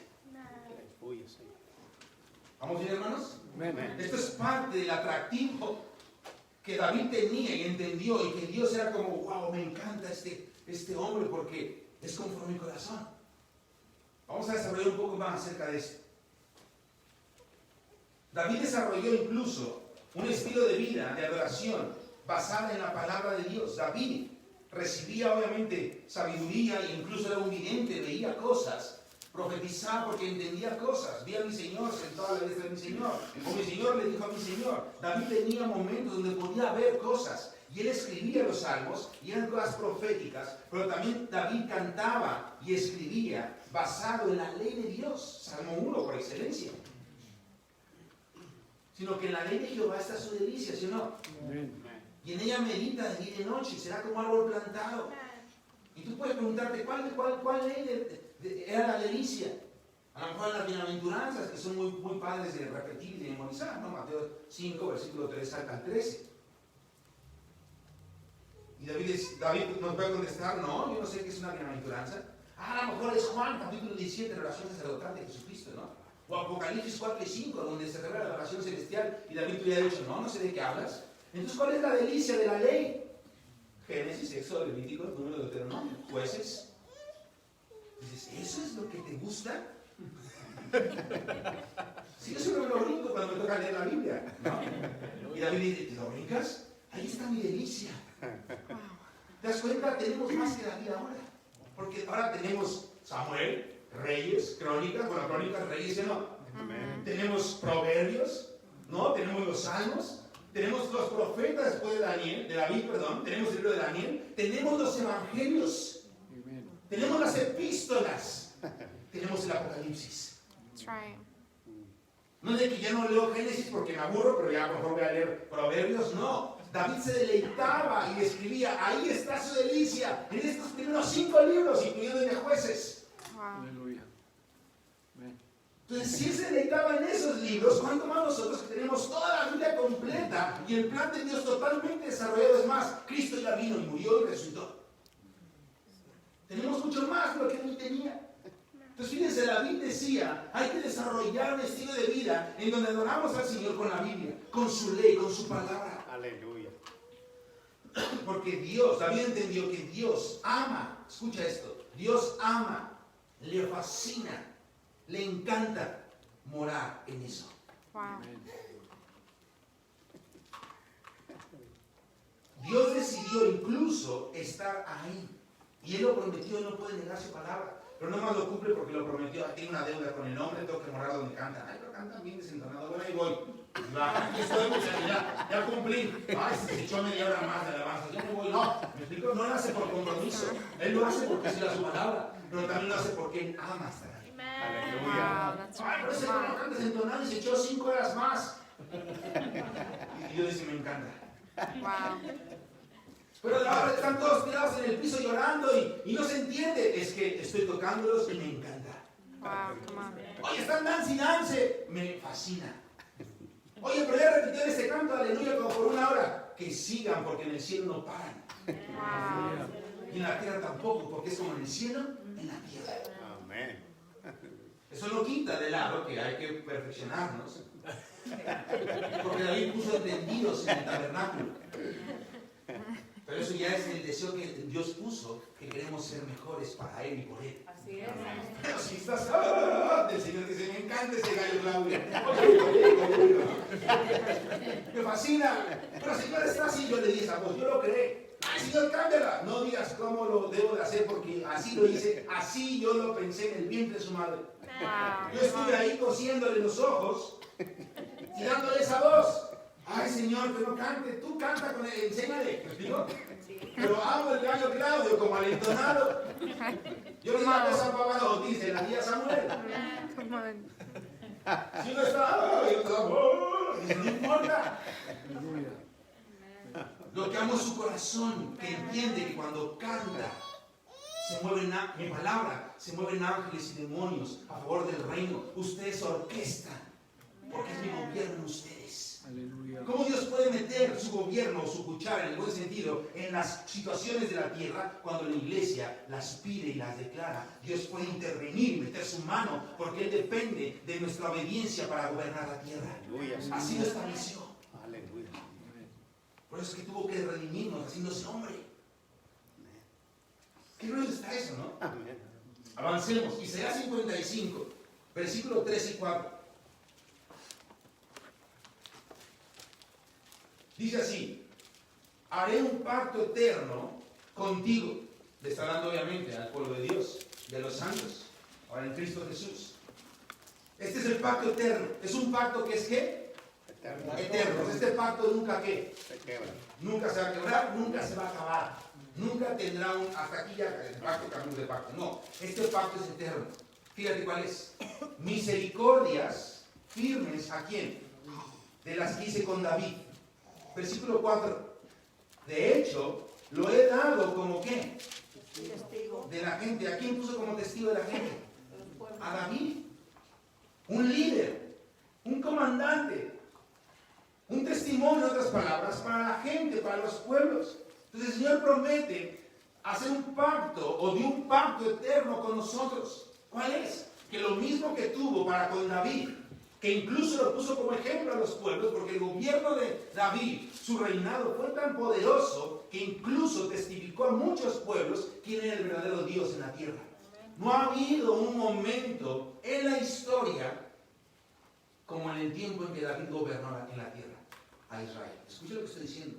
¿Vamos bien, hermanos? Amén. Esto es parte del atractivo que David tenía y entendió, y que Dios era como, wow, me encanta este hombre porque es conforme a mi corazón. Vamos a desarrollar un poco más acerca de esto. David desarrolló incluso un estilo de vida, de adoración, basada en la palabra de Dios. David recibía obviamente sabiduría e incluso era un vidente, veía cosas, profetizaba porque entendía cosas. Vi a mi Señor sentado a la diestra de mi Señor, o mi Señor le dijo a mi Señor. David tenía momentos donde podía ver cosas, y él escribía los salmos, y eran cosas proféticas, pero también David cantaba y escribía basado en la ley de Dios, Salmo 1 por excelencia. Sino que en la ley de Jehová está su delicia, ¿sí o no? Y en ella medita de día y de noche, será como árbol plantado. Y tú puedes preguntarte, ¿cuál ley era la delicia? A lo mejor en las bienaventuranzas, que son muy padres de repetir y de memorizar, ¿no? Mateo 5, versículo 3 al 13. Y David nos puede contestar, no, yo no sé qué es una bienaventuranza. A lo mejor es Juan, capítulo 17, relación sacerdotal de Jesucristo, ¿no? O Apocalipsis 4 y 5, donde se revela la oración celestial, y David hubiera dicho, no sé de qué hablas. Entonces, ¿cuál es la delicia de la ley? Génesis, Éxodo, Levítico, Número, Deuteronomio, Jueces. Dices, ¿eso es lo que te gusta? Sí, yo siempre me lo brinco cuando me toca leer la Biblia, ¿no? Y David dice, ¿te lo brincas? Ahí está mi delicia. ¿Te das cuenta? Tenemos más que David ahora. Porque ahora tenemos Samuel, Reyes, Crónicas, bueno, Crónicas, Reyes, ¿no? Tenemos Proverbios, ¿no? Tenemos los Salmos. Tenemos los profetas después de David, tenemos el libro de Daniel, tenemos los evangelios, tenemos las epístolas, tenemos el Apocalipsis. No es de que ya no leo Génesis porque me aburro, pero ya mejor voy a leer Proverbios, no. David se deleitaba y escribía, ahí está su delicia, en estos primeros 5 libros, incluyendo el de Jueces. Aleluya. Entonces, si él se deleitaba en esos libros, ¿cuánto más nosotros que tenemos toda la Biblia completa y el plan de Dios totalmente desarrollado? Es más, Cristo ya vino y murió y resucitó. Tenemos mucho más de lo que él tenía. Entonces, fíjense, David decía, hay que desarrollar un estilo de vida en donde adoramos al Señor con la Biblia, con su ley, con su palabra. Aleluya. Porque David entendió que Dios ama, escucha esto, Dios ama, le fascina, le encanta morar en eso. Dios decidió incluso estar ahí. Y Él lo prometió, Él no puede negar su palabra. Pero no más lo cumple porque lo prometió. Tiene una deuda con el hombre, tengo que morar donde cantan. Ay, pero cantan bien desentonado. Bueno, ahí voy. Aquí estoy, ya cumplí. Ay, se echó media hora más de alabanza. Yo no voy, no. ¿Me explico? No lo hace por compromiso. Él lo hace porque sigue su palabra. Pero también lo hace porque Él ama estar ahí. Aleluya. Ay, pero ese hermano canta desentonado y se echó 5 horas más. Y yo dice, me encanta. Pero ahora están todos tirados en el piso llorando y no se entiende. Es que estoy tocándolos y me encanta. Oye, están dance, me fascina. Oye, pero ya repitieron ese canto, aleluya, como por 1 hora. Que sigan, porque en el cielo no paran. Y en la tierra tampoco, porque es como en el cielo, en la tierra. Amén. Eso no quita de lado que hay que perfeccionarnos. Porque David puso entendidos en el tabernáculo. Pero eso ya es el deseo que Dios puso, que queremos ser mejores para Él y por Él. Así es. Pero si estás del Señor, dice, me encanta ese gallo Claudio. Me fascina. Pero Señor, está así. Yo le dije a vos, yo lo creé. Ay, Señor, cámbiala. No digas cómo lo debo de hacer, porque así lo hice. Así yo lo pensé en el vientre de su madre. Yo estuve ahí cosiéndole los ojos y dándole esa voz. Ay, Señor, que no cante. Tú canta con él, enséñale. ¿Me explico? Pero hago el gallo Claudio como al entonado. Yo le digo a San Pablo, dice la tía Samuel. Si uno está, y otro está, no importa. Lo que amo es su corazón, que entiende que cuando canta, se mueven, mi palabra, se mueven ángeles y demonios a favor del reino. Ustedes orquestan, porque es mi gobierno en ustedes. Aleluya. ¿Cómo Dios puede meter su gobierno o su cuchara, en el buen sentido, en las situaciones de la tierra cuando la iglesia las pide y las declara? Dios puede intervenir y meter su mano, porque Él depende de nuestra obediencia para gobernar la tierra. Aleluya. Así lo estableció. Aleluya. Por eso es que tuvo que redimirnos haciéndose hombre. Qué grueso está eso, ¿no? Amén. Avancemos. Isaías 55, versículos 3 y 4. Dice así: haré un pacto eterno contigo. Le está hablando obviamente al pueblo de Dios, de los santos, ahora en Cristo Jesús. Este es el pacto eterno. Es un pacto que es ¿qué? Eterno. Este pacto nunca ¿qué? Se quebra. Nunca se va a quebrar, nunca se va a acabar. Nunca tendrá un, hasta aquí ya el pacto, cambiamos de pacto. No, este pacto es eterno. Fíjate cuál es. Misericordias firmes, ¿a quién? De las que hice con David. Versículo 4. De hecho, lo he dado como ¿qué? Testigo. De la gente. ¿A quién puso como testigo de la gente? A David. Un líder, un comandante, un testimonio, en otras palabras, para la gente, para los pueblos. Entonces el Señor promete hacer un pacto o de un pacto eterno con nosotros. ¿Cuál es? Que lo mismo que tuvo para con David, que incluso lo puso como ejemplo a los pueblos, porque el gobierno de David, su reinado fue tan poderoso que incluso testificó a muchos pueblos quién era el verdadero Dios en la tierra. No ha habido un momento en la historia como en el tiempo en que David gobernó en la tierra a Israel. Escucha lo que estoy diciendo.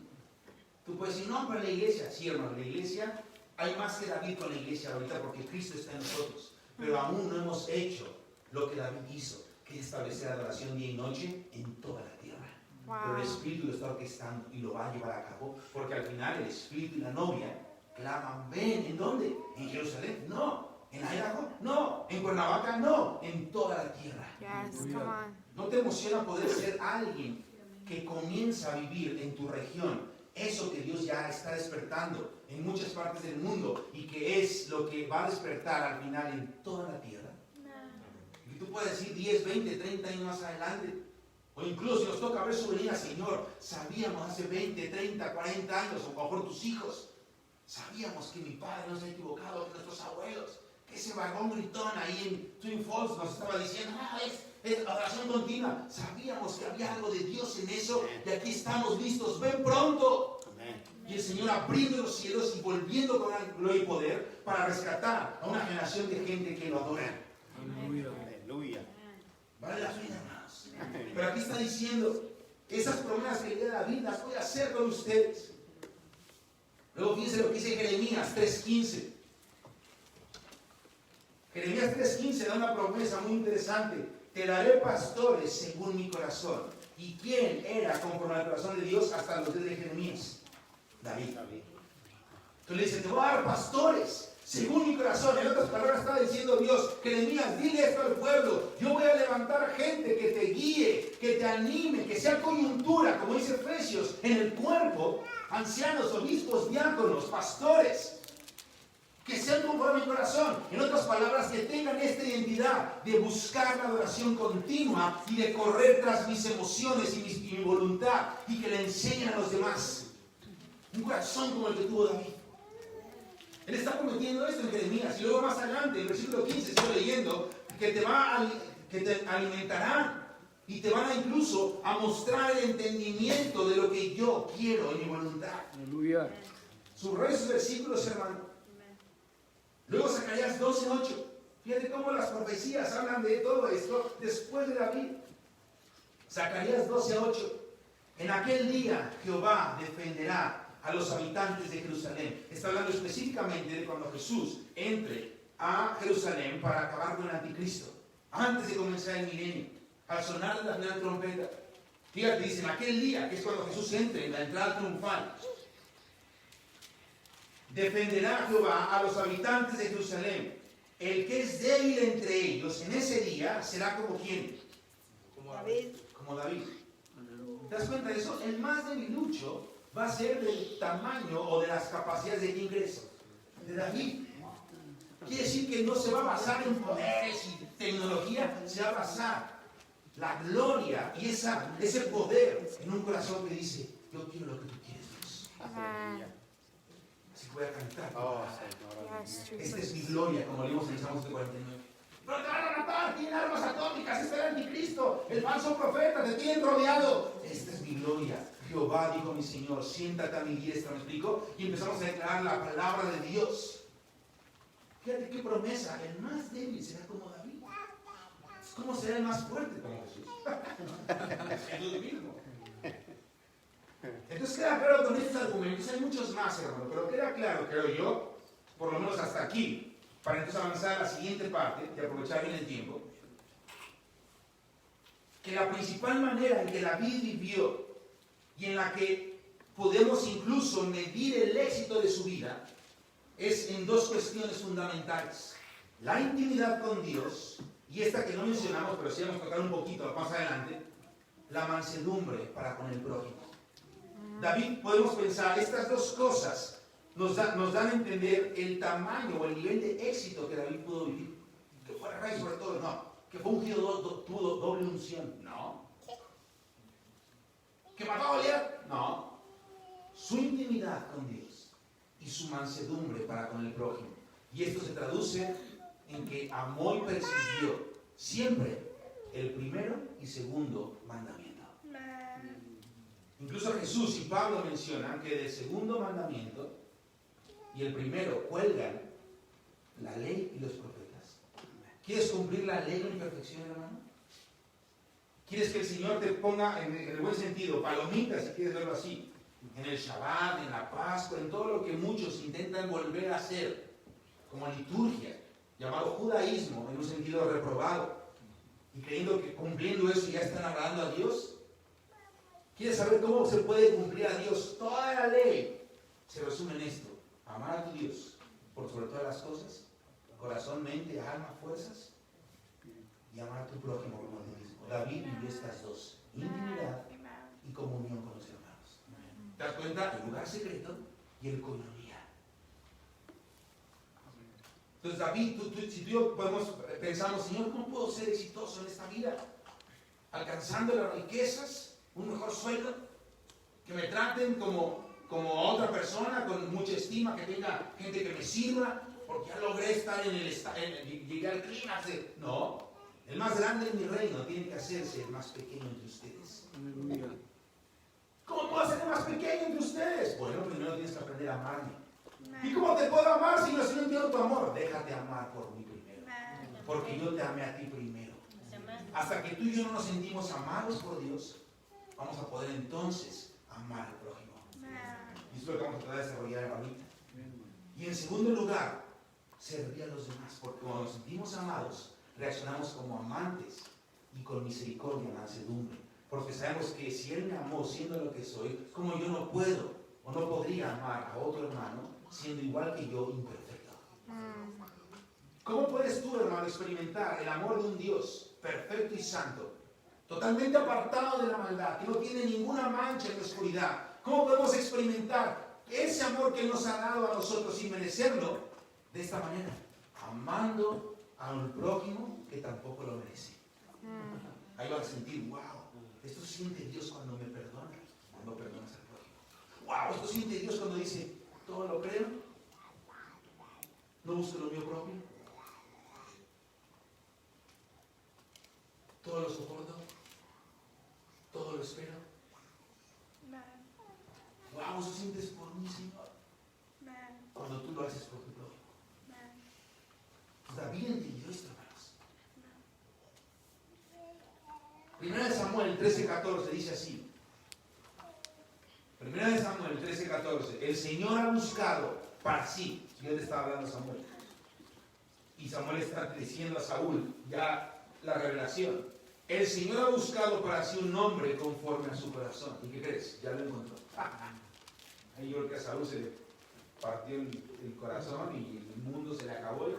Tú puedes decir, no, para la iglesia. Sí, hermano, la iglesia, hay más que David con la iglesia ahorita porque Cristo está en nosotros. Pero aún no hemos hecho lo que David hizo, que es establecer adoración día y noche en toda la tierra. Wow. Pero el Espíritu lo está orquestando y lo va a llevar a cabo, porque al final el Espíritu y la novia claman, ven, ¿en dónde? ¿En Jerusalén? No. ¿En Idaho? No. ¿En Cuernavaca? No. En toda la tierra. Yes, come on. ¿No te emociona poder ser alguien que comienza a vivir en tu región eso que Dios ya está despertando en muchas partes del mundo y que es lo que va a despertar al final en toda la tierra? Y tú puedes decir 10, 20, 30 años más adelante, o incluso si nos toca ver su venida, Señor, sabíamos hace 20, 30, 40 años, o mejor tus hijos, sabíamos que mi padre no se ha equivocado, que nuestros abuelos, que ese vagón gritón ahí en Twin Falls nos estaba diciendo, es adoración continua. Sabíamos que había algo de Dios en eso y aquí estamos listos. Ven pronto. Amén. Y el Señor abriendo los cielos y volviendo con gloria y poder para rescatar a una generación de gente que lo adora. Aleluya. Aleluya. Vale la pena, hermanos. Pero aquí está diciendo, esas promesas que le dio David las voy a hacer con ustedes. Luego fíjense lo que dice Jeremías 3:15. Jeremías 3:15 da una promesa muy interesante. Te daré pastores según mi corazón. ¿Y quién era conforme al corazón de Dios hasta los días de Jeremías? David. Entonces le dice, te voy a dar pastores según mi corazón. En otras palabras está diciendo Dios, Jeremías, dile esto al pueblo. Yo voy a levantar gente que te guíe, que te anime, que sea coyuntura, como dice Efesios, en el cuerpo, ancianos, obispos, diáconos, pastores. Que sean conforme a mi corazón. En otras palabras, que tengan esta identidad de buscar la adoración continua y de correr tras mis emociones y mi voluntad y que le enseñen a los demás. Un corazón como el que tuvo David. Él está prometiendo esto en Jeremías. Y luego más adelante, en el versículo 15, estoy leyendo, que te alimentarán y te van a incluso a mostrar el entendimiento de lo que yo quiero en mi voluntad. Aleluya. Subraya esos versículos, hermano. Luego Zacarías 12:8. Fíjate cómo las profecías hablan de todo esto después de David. Zacarías 12:8. En aquel día Jehová defenderá a los habitantes de Jerusalén. Está hablando específicamente de cuando Jesús entre a Jerusalén para acabar con el anticristo. Antes de comenzar el milenio. Al sonar de la primera trompeta. Fíjate, dice, en aquel día, que es cuando Jesús entre en la entrada triunfal, defenderá Jehová a los habitantes de Jerusalén. El que es débil entre ellos en ese día será como ¿quién? Como David. Como David. ¿Te das cuenta de eso? El más debilucho va a ser del tamaño o de las capacidades de ingreso de David. Quiere decir que no se va a basar en poderes y tecnología, se va a basar la gloria y ese poder en un corazón que dice, yo quiero lo que tú quieres, Dios. Así que voy a cantar. Oh, Señor. Esta es mi gloria, como leímos en el Salmo 49. Pero te van a matar, tienen armas atómicas, este es el anticristo, el falso profeta, te tienen rodeado. Esta es mi gloria. Jehová, dijo mi Señor, siéntate a mi diestra, ¿me explico? Y empezamos a declarar la palabra de Dios. Fíjate qué promesa, el más débil será como David. ¿Cómo será el más fuerte como Jesús? Jesús mismo. Entonces queda claro con estos argumentos, hay muchos más, hermano, pero queda claro, creo yo, por lo menos hasta aquí, para entonces avanzar a la siguiente parte y aprovechar bien el tiempo, que la principal manera en que David vivió y en la que podemos incluso medir el éxito de su vida es en dos cuestiones fundamentales: la intimidad con Dios, y esta que no mencionamos, pero sí vamos a tocar un poquito más adelante, la mansedumbre para con el prójimo. David, podemos pensar, estas dos cosas nos dan a entender el tamaño o el nivel de éxito que David pudo vivir. Que fue rey sobre todo, no. Que fue ungido, tuvo doble unción, no. Que mató a Goliat, no. Su intimidad con Dios y su mansedumbre para con el prójimo. Y esto se traduce en que amó y persiguió siempre el primero y segundo mandamiento. Incluso Jesús y Pablo mencionan que del segundo mandamiento y el primero cuelgan la ley y los profetas. ¿Quieres cumplir la ley en perfección, hermano? ¿Quieres que el Señor te ponga, en el buen sentido, palomitas, si quieres verlo así, en el Shabbat, en la Pascua, en todo lo que muchos intentan volver a hacer como liturgia, llamado judaísmo, en un sentido reprobado, y creyendo que cumpliendo eso ya están agradando a Dios? ¿Quieres saber cómo se puede cumplir a Dios? Toda la ley se resume en esto: amar a tu Dios por sobre todas las cosas, corazón, mente, alma, fuerzas, y amar a tu prójimo como a ti mismo. David vivió estas dos: intimidad y comunión con los hermanos. ¿Te das cuenta? El lugar secreto y el coinonía. Entonces David, si tú y yo pensamos, Señor, ¿cómo puedo ser exitoso en esta vida? Alcanzando las riquezas, un mejor sueldo, que me traten como otra persona, con mucha estima, que tenga gente que me sirva, porque ya logré estar llegué al clímax. No, el más grande en mi reino tiene que hacerse el más pequeño entre ustedes. ¿Cómo puedo ser el más pequeño entre ustedes? Bueno, primero tienes que aprender a amarme. ¿Y cómo te puedo amar si no entiendo tu amor? Déjate amar por mí primero, porque yo te amé a ti primero. Hasta que tú y yo no nos sentimos amados por Dios, vamos a poder entonces amar al prójimo. Y eso es lo que vamos a tratar de desarrollar ahorita. Y en segundo lugar, servir a los demás, porque cuando nos sentimos amados, reaccionamos como amantes y con misericordia, mansedumbre. Porque sabemos que si Él me amó siendo lo que soy, como yo no puedo o no podría amar a otro hermano siendo igual que yo, imperfecto. ¿Cómo puedes tú, hermano, experimentar el amor de un Dios perfecto y santo, totalmente apartado de la maldad, que no tiene ninguna mancha en la oscuridad? ¿Cómo podemos experimentar ese amor que Él nos ha dado a nosotros sin merecerlo? De esta manera, amando al prójimo que tampoco lo merece. Ahí vas a sentir, wow, esto siente Dios cuando me perdona, cuando perdonas al prójimo. Wow, esto siente Dios cuando dice, todo lo creo, no busco lo mío propio, todo lo soporto, todo lo espero. Wow, eso sientes por mí, Señor, cuando tú lo haces por tu prójimo. David entendió esto, hermanos. Primera de Samuel 13:14 dice así. Primera de Samuel 13:14. El Señor ha buscado para sí. Dios le estaba hablando a Samuel. Y Samuel está diciendo a Saúl ya la revelación. El Señor ha buscado para sí un hombre conforme a su corazón. ¿Y qué crees? Ya lo encontró. Ahí yo creo que a Saúl se le partió el corazón y el mundo se le acabó. ¿No?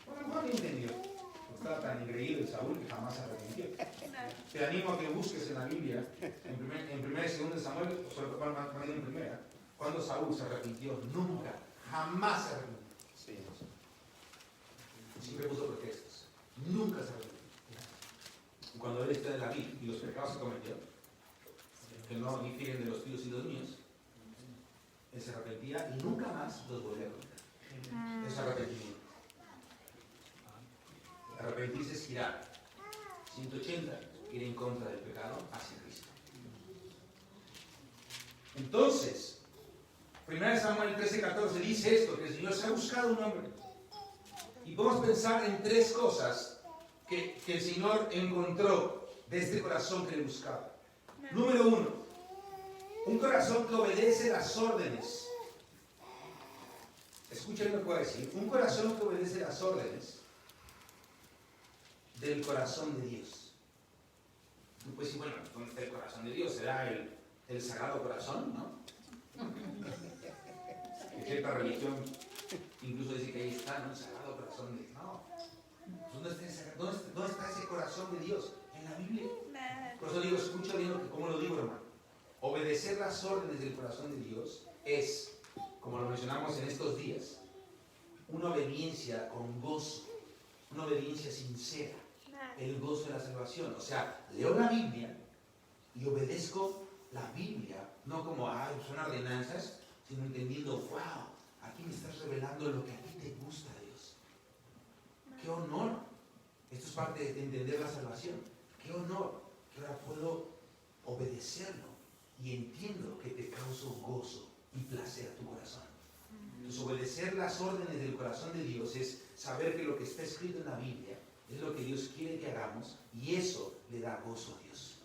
Bueno, a lo mejor no entendió. Estaba tan engreído el Saúl que jamás se arrepintió. Te animo a que busques en la Biblia, en primera y segunda de Samuel, sobre todo en primera, cuando Saúl se arrepintió. Nunca, jamás se arrepintió. Sí. Siempre puso pretextos. Nunca se arrepintió. Y cuando él está en la vida y los pecados que cometió, que no difieren de los tuyos y los míos, él se arrepentía y nunca más los volvía a cometer. Es arrepentimiento. Arrepentirse es girar 180, ir en contra del pecado hacia Cristo. Entonces, 1 Samuel 13:14 dice esto, que el Señor se ha buscado un hombre. Y podemos pensar en tres cosas que el Señor encontró de este corazón que le buscaba. Número 1, un corazón que obedece las órdenes. Escuchen lo que voy a decir. Un corazón que obedece las órdenes del corazón de Dios. Tú puedes decir, bueno, ¿dónde está el corazón de Dios? ¿Será el Sagrado Corazón? ¿No? En cierta religión incluso dice que ahí está, ¿no? El Sagrado Corazón de Dios. No. ¿Dónde está ese corazón de Dios? En la Biblia. Por eso digo, escucha bien cómo lo digo, hermano. Obedecer las órdenes del corazón de Dios es, como lo mencionamos en estos días, una obediencia con gozo, una obediencia sincera, el gozo de la salvación. O sea, leo la Biblia y obedezco la Biblia, no como, son ordenanzas, sino entendiendo, wow, aquí me estás revelando lo que a ti te gusta, Dios. ¡Qué honor! Esto es parte de entender la salvación. ¡Qué honor! Que ahora puedo obedecerlo y entiendo que te causa gozo y placer a tu corazón. Entonces, obedecer las órdenes del corazón de Dios es saber que lo que está escrito en la Biblia es lo que Dios quiere que hagamos y eso le da gozo a Dios.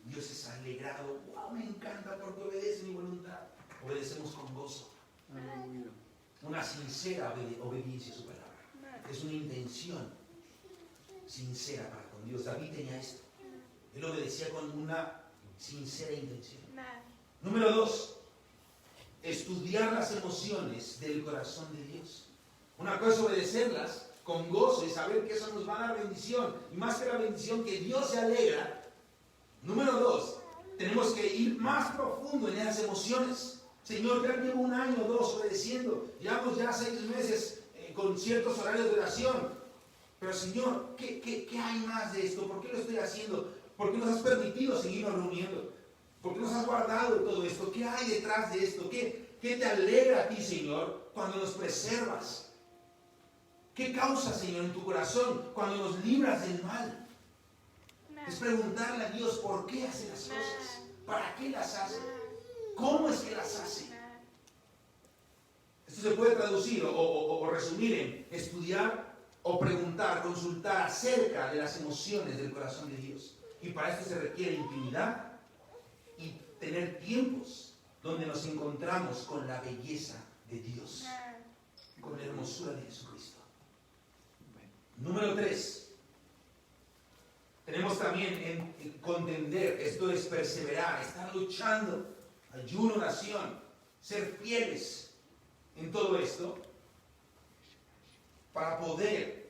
Dios es alegrado. ¡Wow! Me encanta porque obedece mi voluntad. Obedecemos con gozo. Una sincera obediencia a su palabra. Es una intención sincera para con Dios. David tenía esto. Él obedecía con una sincera intención. Número 2. Estudiar las emociones del corazón de Dios. Una cosa es obedecerlas con gozo y saber que eso nos va a dar bendición. Y más que la bendición, que Dios se alegra. Número 2. Tenemos que ir más profundo en esas emociones. Señor, ya llevo 1 año o 2 obedeciendo. Llevamos ya 6 meses con ciertos horarios de oración. Pero Señor, ¿qué hay más de esto? ¿Por qué lo estoy haciendo? ¿Por qué nos has permitido seguirnos reuniendo? ¿Por qué nos has guardado todo esto? ¿Qué hay detrás de esto? ¿Qué te alegra a ti, Señor, cuando nos preservas? ¿Qué causa, Señor, en tu corazón cuando nos libras del mal? Es preguntarle a Dios por qué hace las cosas, para qué las hace, cómo es que las hace. Esto se puede traducir o resumir en estudiar o preguntar, consultar acerca de las emociones del corazón de Dios. Y para esto se requiere intimidad y tener tiempos donde nos encontramos con la belleza de Dios, con la hermosura de Jesucristo. Número 3. Tenemos también en contender, esto es perseverar, estar luchando, ayuno, oración, ser fieles en todo esto, para poder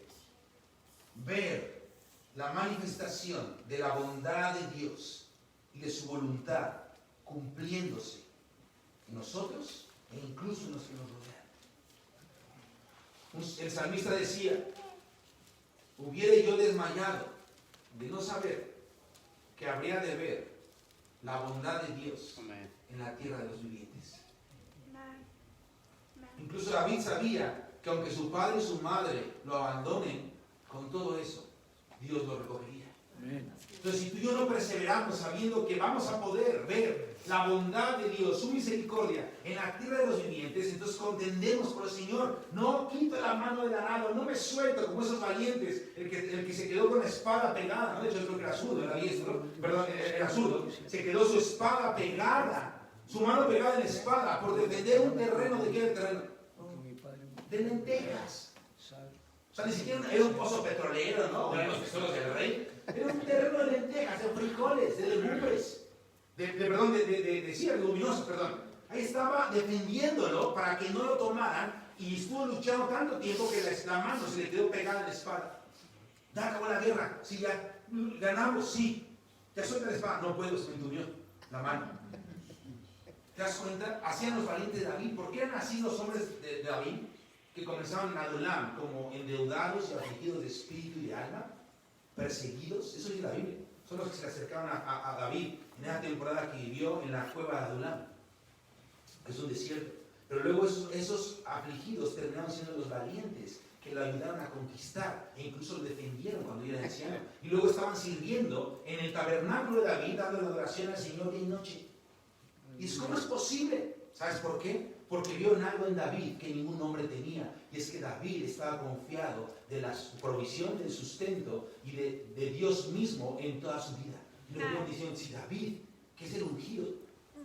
ver la manifestación de la bondad de Dios y de su voluntad cumpliéndose en nosotros e incluso en los que nos rodean. El salmista decía, hubiere yo desmayado de no saber que habría de ver la bondad de Dios en la tierra de los vivientes. Incluso David sabía que aunque su padre y su madre lo abandonen, con todo eso, Dios lo recogería. Entonces, si tú y yo no perseveramos sabiendo que vamos a poder ver la bondad de Dios, su misericordia en la tierra de los vivientes, entonces contendemos por el Señor. No quito la mano del arado, no me suelto como esos valientes, el que se quedó con la espada pegada, ¿no? De hecho, yo creo que era zurdo, era diestro, perdón, era zurdo, se quedó su espada pegada, su mano pegada en la espada, por defender un terreno. ¿De qué terreno? De lentejas. O sea, ni siquiera era un pozo petrolero, ¿no? O eran los tesoros del rey. de luminosos, perdón. Ahí estaba defendiéndolo para que no lo tomaran y estuvo luchando tanto tiempo que la mano se le quedó pegada en la espada. Ya acabó la guerra, sí, ya ganamos, sí. Ya suelta la espada, no puedo, se me entumió la mano. ¿Te das cuenta? Hacían los valientes de David. ¿Por qué eran así los hombres de David? Que comenzaban en Adulam como endeudados y afligidos de espíritu y de alma, perseguidos. Eso dice la Biblia. Son los que se acercaban a David en esa temporada que vivió en la cueva de Adulam. Es un desierto. Pero luego esos afligidos terminaron siendo los valientes que lo ayudaron a conquistar e incluso lo defendieron cuando era anciano. Y luego estaban sirviendo en el tabernáculo de David, dando la adoración al Señor día y noche. ¿Y cómo es posible? ¿Sabes por qué? Porque vio en algo en David que ningún hombre tenía. Y es que David estaba confiado de la provisión, del sustento y de Dios mismo en toda su vida. Y luego diciendo, si David, que es el ungido,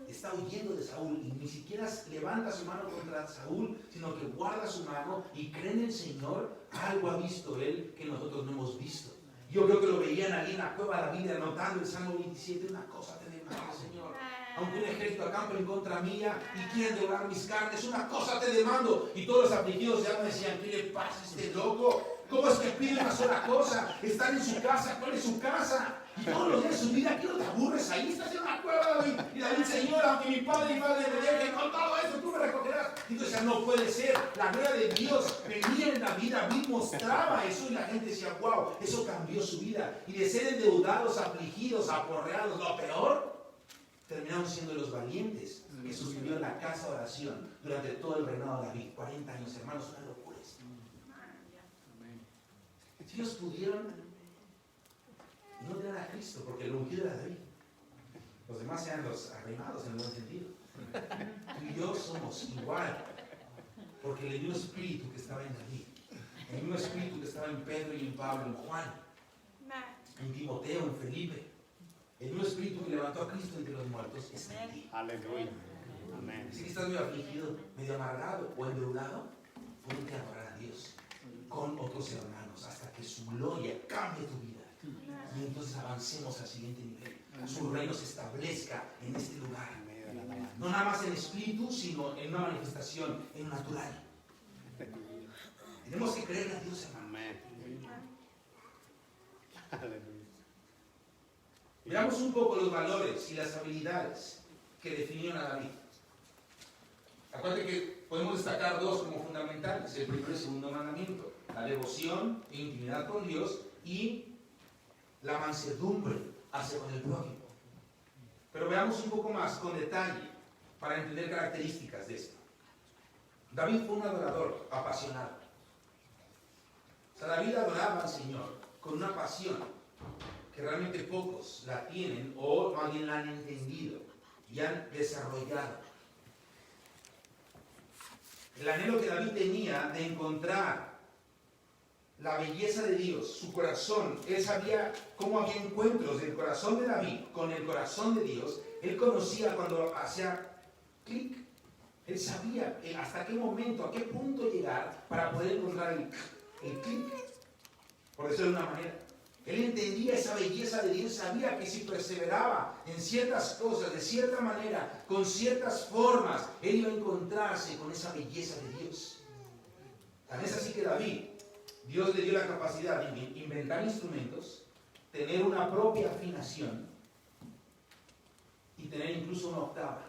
está huyendo de Saúl y ni siquiera levanta su mano contra Saúl, sino que guarda su mano y cree en el Señor, algo ha visto él que nosotros no hemos visto. Yo creo que lo veían ahí en la cueva de David anotando el Salmo 27, una cosa te demando, Señor. Aunque un ejército acampe en contra mía y quieren devorar mis carnes, una cosa te demando. Y todos los afligidos ya me decían, ¿qué le pasa a este loco? ¿Cómo es que pide una sola cosa? Están en su casa, ¿cuál es su casa? Y todos los días de su vida, ¿qué no te aburres ahí? Estás en una cueva, David. Y David, Señor, aunque mi padre y madre me dejen con todo eso, tú me recogerás. Y tú decías, no puede ser. La gloria de Dios venía en David. David mostraba eso y la gente decía, wow, eso cambió su vida. Y de ser endeudados, afligidos, aporreados, lo peor, terminaron siendo los valientes que sostuvieron la casa de oración durante todo el reinado de David. 40 años, hermanos, una locura. Si ellos pudieron, no tener a Cristo, porque el ungido era David. Los demás eran los arreimados en el buen sentido. Tú y yo somos igual, porque el mismo espíritu que estaba en David, el mismo espíritu que estaba en Pedro y en Pablo, en Juan, en Timoteo, en Felipe, el mismo espíritu que levantó a Cristo entre los muertos es en ti. Aleluya. Amén. Si estás medio afligido, medio amargado o endeudado, ponte a adorar a Dios con otros hermanos hasta que su gloria cambie tu vida. Y entonces avancemos al siguiente nivel. Su reino se establezca en este lugar. No nada más en espíritu, sino en una manifestación, en lo natural. Tenemos que creerle a Dios, hermano. Amén. Aleluya. Veamos un poco los valores y las habilidades que definieron a David. Acuérdate que podemos destacar dos como fundamentales, el primero y el segundo mandamiento: la devoción e intimidad con Dios y la mansedumbre hacia con el prójimo. Pero veamos un poco más con detalle para entender características de esto. David fue un adorador apasionado. O sea, David adoraba al Señor con una pasión que realmente pocos la tienen o más bien la han entendido y han desarrollado. El anhelo que David tenía de encontrar la belleza de Dios, su corazón, él sabía cómo había encuentros del corazón de David con el corazón de Dios. Él conocía cuando hacía clic, él sabía hasta qué momento, a qué punto llegar para poder encontrar el clic, por decirlo de una manera. Él entendía esa belleza de Dios, sabía que si perseveraba en ciertas cosas, de cierta manera, con ciertas formas, él iba a encontrarse con esa belleza de Dios. Tan es así que David, Dios le dio la capacidad de inventar instrumentos, tener una propia afinación y tener incluso una octava.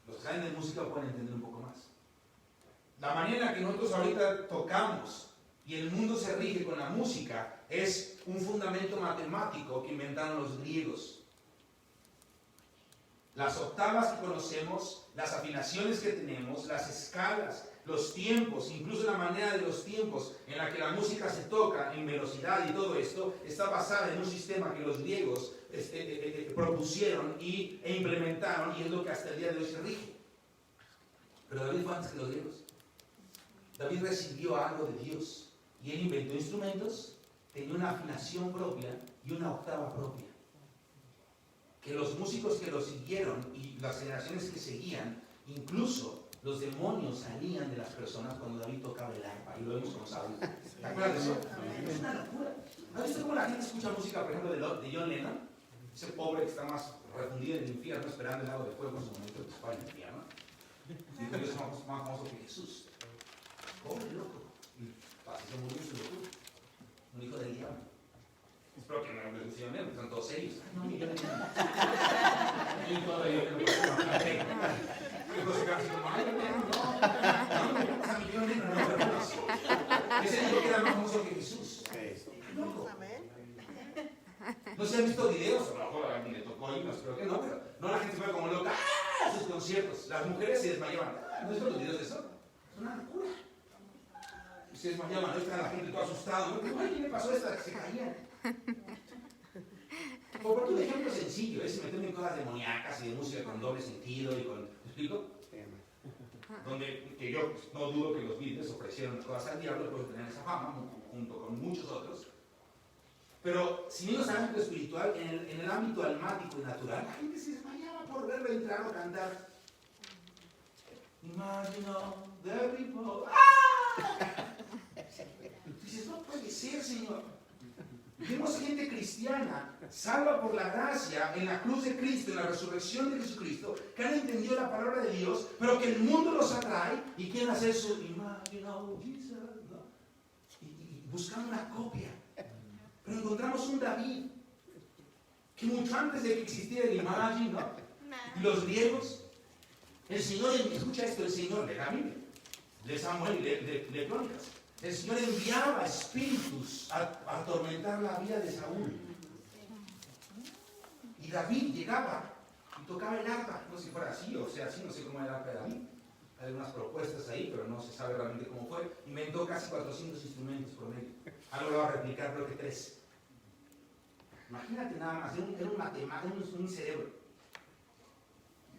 Los que saben de música pueden entender un poco más. La manera en la que nosotros ahorita tocamos y el mundo se rige con la música es un fundamento matemático que inventaron los griegos. Las octavas que conocemos, las afinaciones que tenemos, las escalas, los tiempos, incluso la manera de los tiempos en la que la música se toca en velocidad y todo esto, está basada en un sistema que los griegos propusieron e implementaron, y es lo que hasta el día de hoy se rige. Pero David fue antes que los griegos. David recibió algo de Dios y él inventó instrumentos, tenía una afinación propia y una octava propia. Que los músicos que lo siguieron y las generaciones que seguían, incluso los demonios salían de las personas cuando David tocaba el arpa, y lo vemos con Saúl. ¿Te acuerdas de eso? Es una locura. ¿Has visto cómo la gente escucha música, por ejemplo, de John Lennon? Ese pobre que está más refundido en el infierno, esperando el lago de fuego en su momento de para el infierno. Dijo, yo soy más famoso que Jesús. Pobre loco. Y se murió en su locura. Un hijo del diablo. Espero que no me mencionen menos, están todos serios. No, ni yo. Y todavía no puedo trabajar. Entonces casi como, ay, no, a millones, no, ese dijo que era más famoso que Jesús. Loco. ¿No se han visto videos? A lo mejor a mí le tocó irnos, pero que no, pero no, la gente se ve como loca a sus conciertos. Las mujeres se desmayaban. ¿No has visto los videos de eso? Es una locura. Se desmayaban, ahí está la gente toda asustada. ¿No? Ay, ¿qué le pasó a esta? Se caían. Por un ejemplo sencillo, se meten en cosas demoníacas y de música con doble sentido y con... ¿Me explico? Donde que yo no dudo que los Beatles ofrecieron cosas al diablo después de tener esa fama, junto con muchos otros. Pero sin irnos al ámbito espiritual, en el ámbito almático y natural, la gente se desmayaba por verlo entrar o cantar. Imagine the people. ¡Ah! Dices, no puede ser, Señor. Vemos gente cristiana, salva por la gracia en la cruz de Cristo, en la resurrección de Jesucristo, que han entendido la palabra de Dios, pero que el mundo los atrae y quieren hacer su Imagine Jesus, ¿no? Y buscando una copia. Pero encontramos un David, que mucho antes de que existiera el Imagine, ¿no? Y los griegos, el Señor, escucha esto, el Señor de la Biblia, de Samuel, de Crónicas. El Señor enviaba espíritus a atormentar la vida de Saúl. Y David llegaba y tocaba el arpa. No sé si fuera así o sea así, no sé cómo era el arpa de David. Hay algunas propuestas ahí, pero no se sabe realmente cómo fue. Inventó casi 400 instrumentos por medio. Ha logrado replicar creo que 3. Imagínate nada más, era un matemático, un cerebro.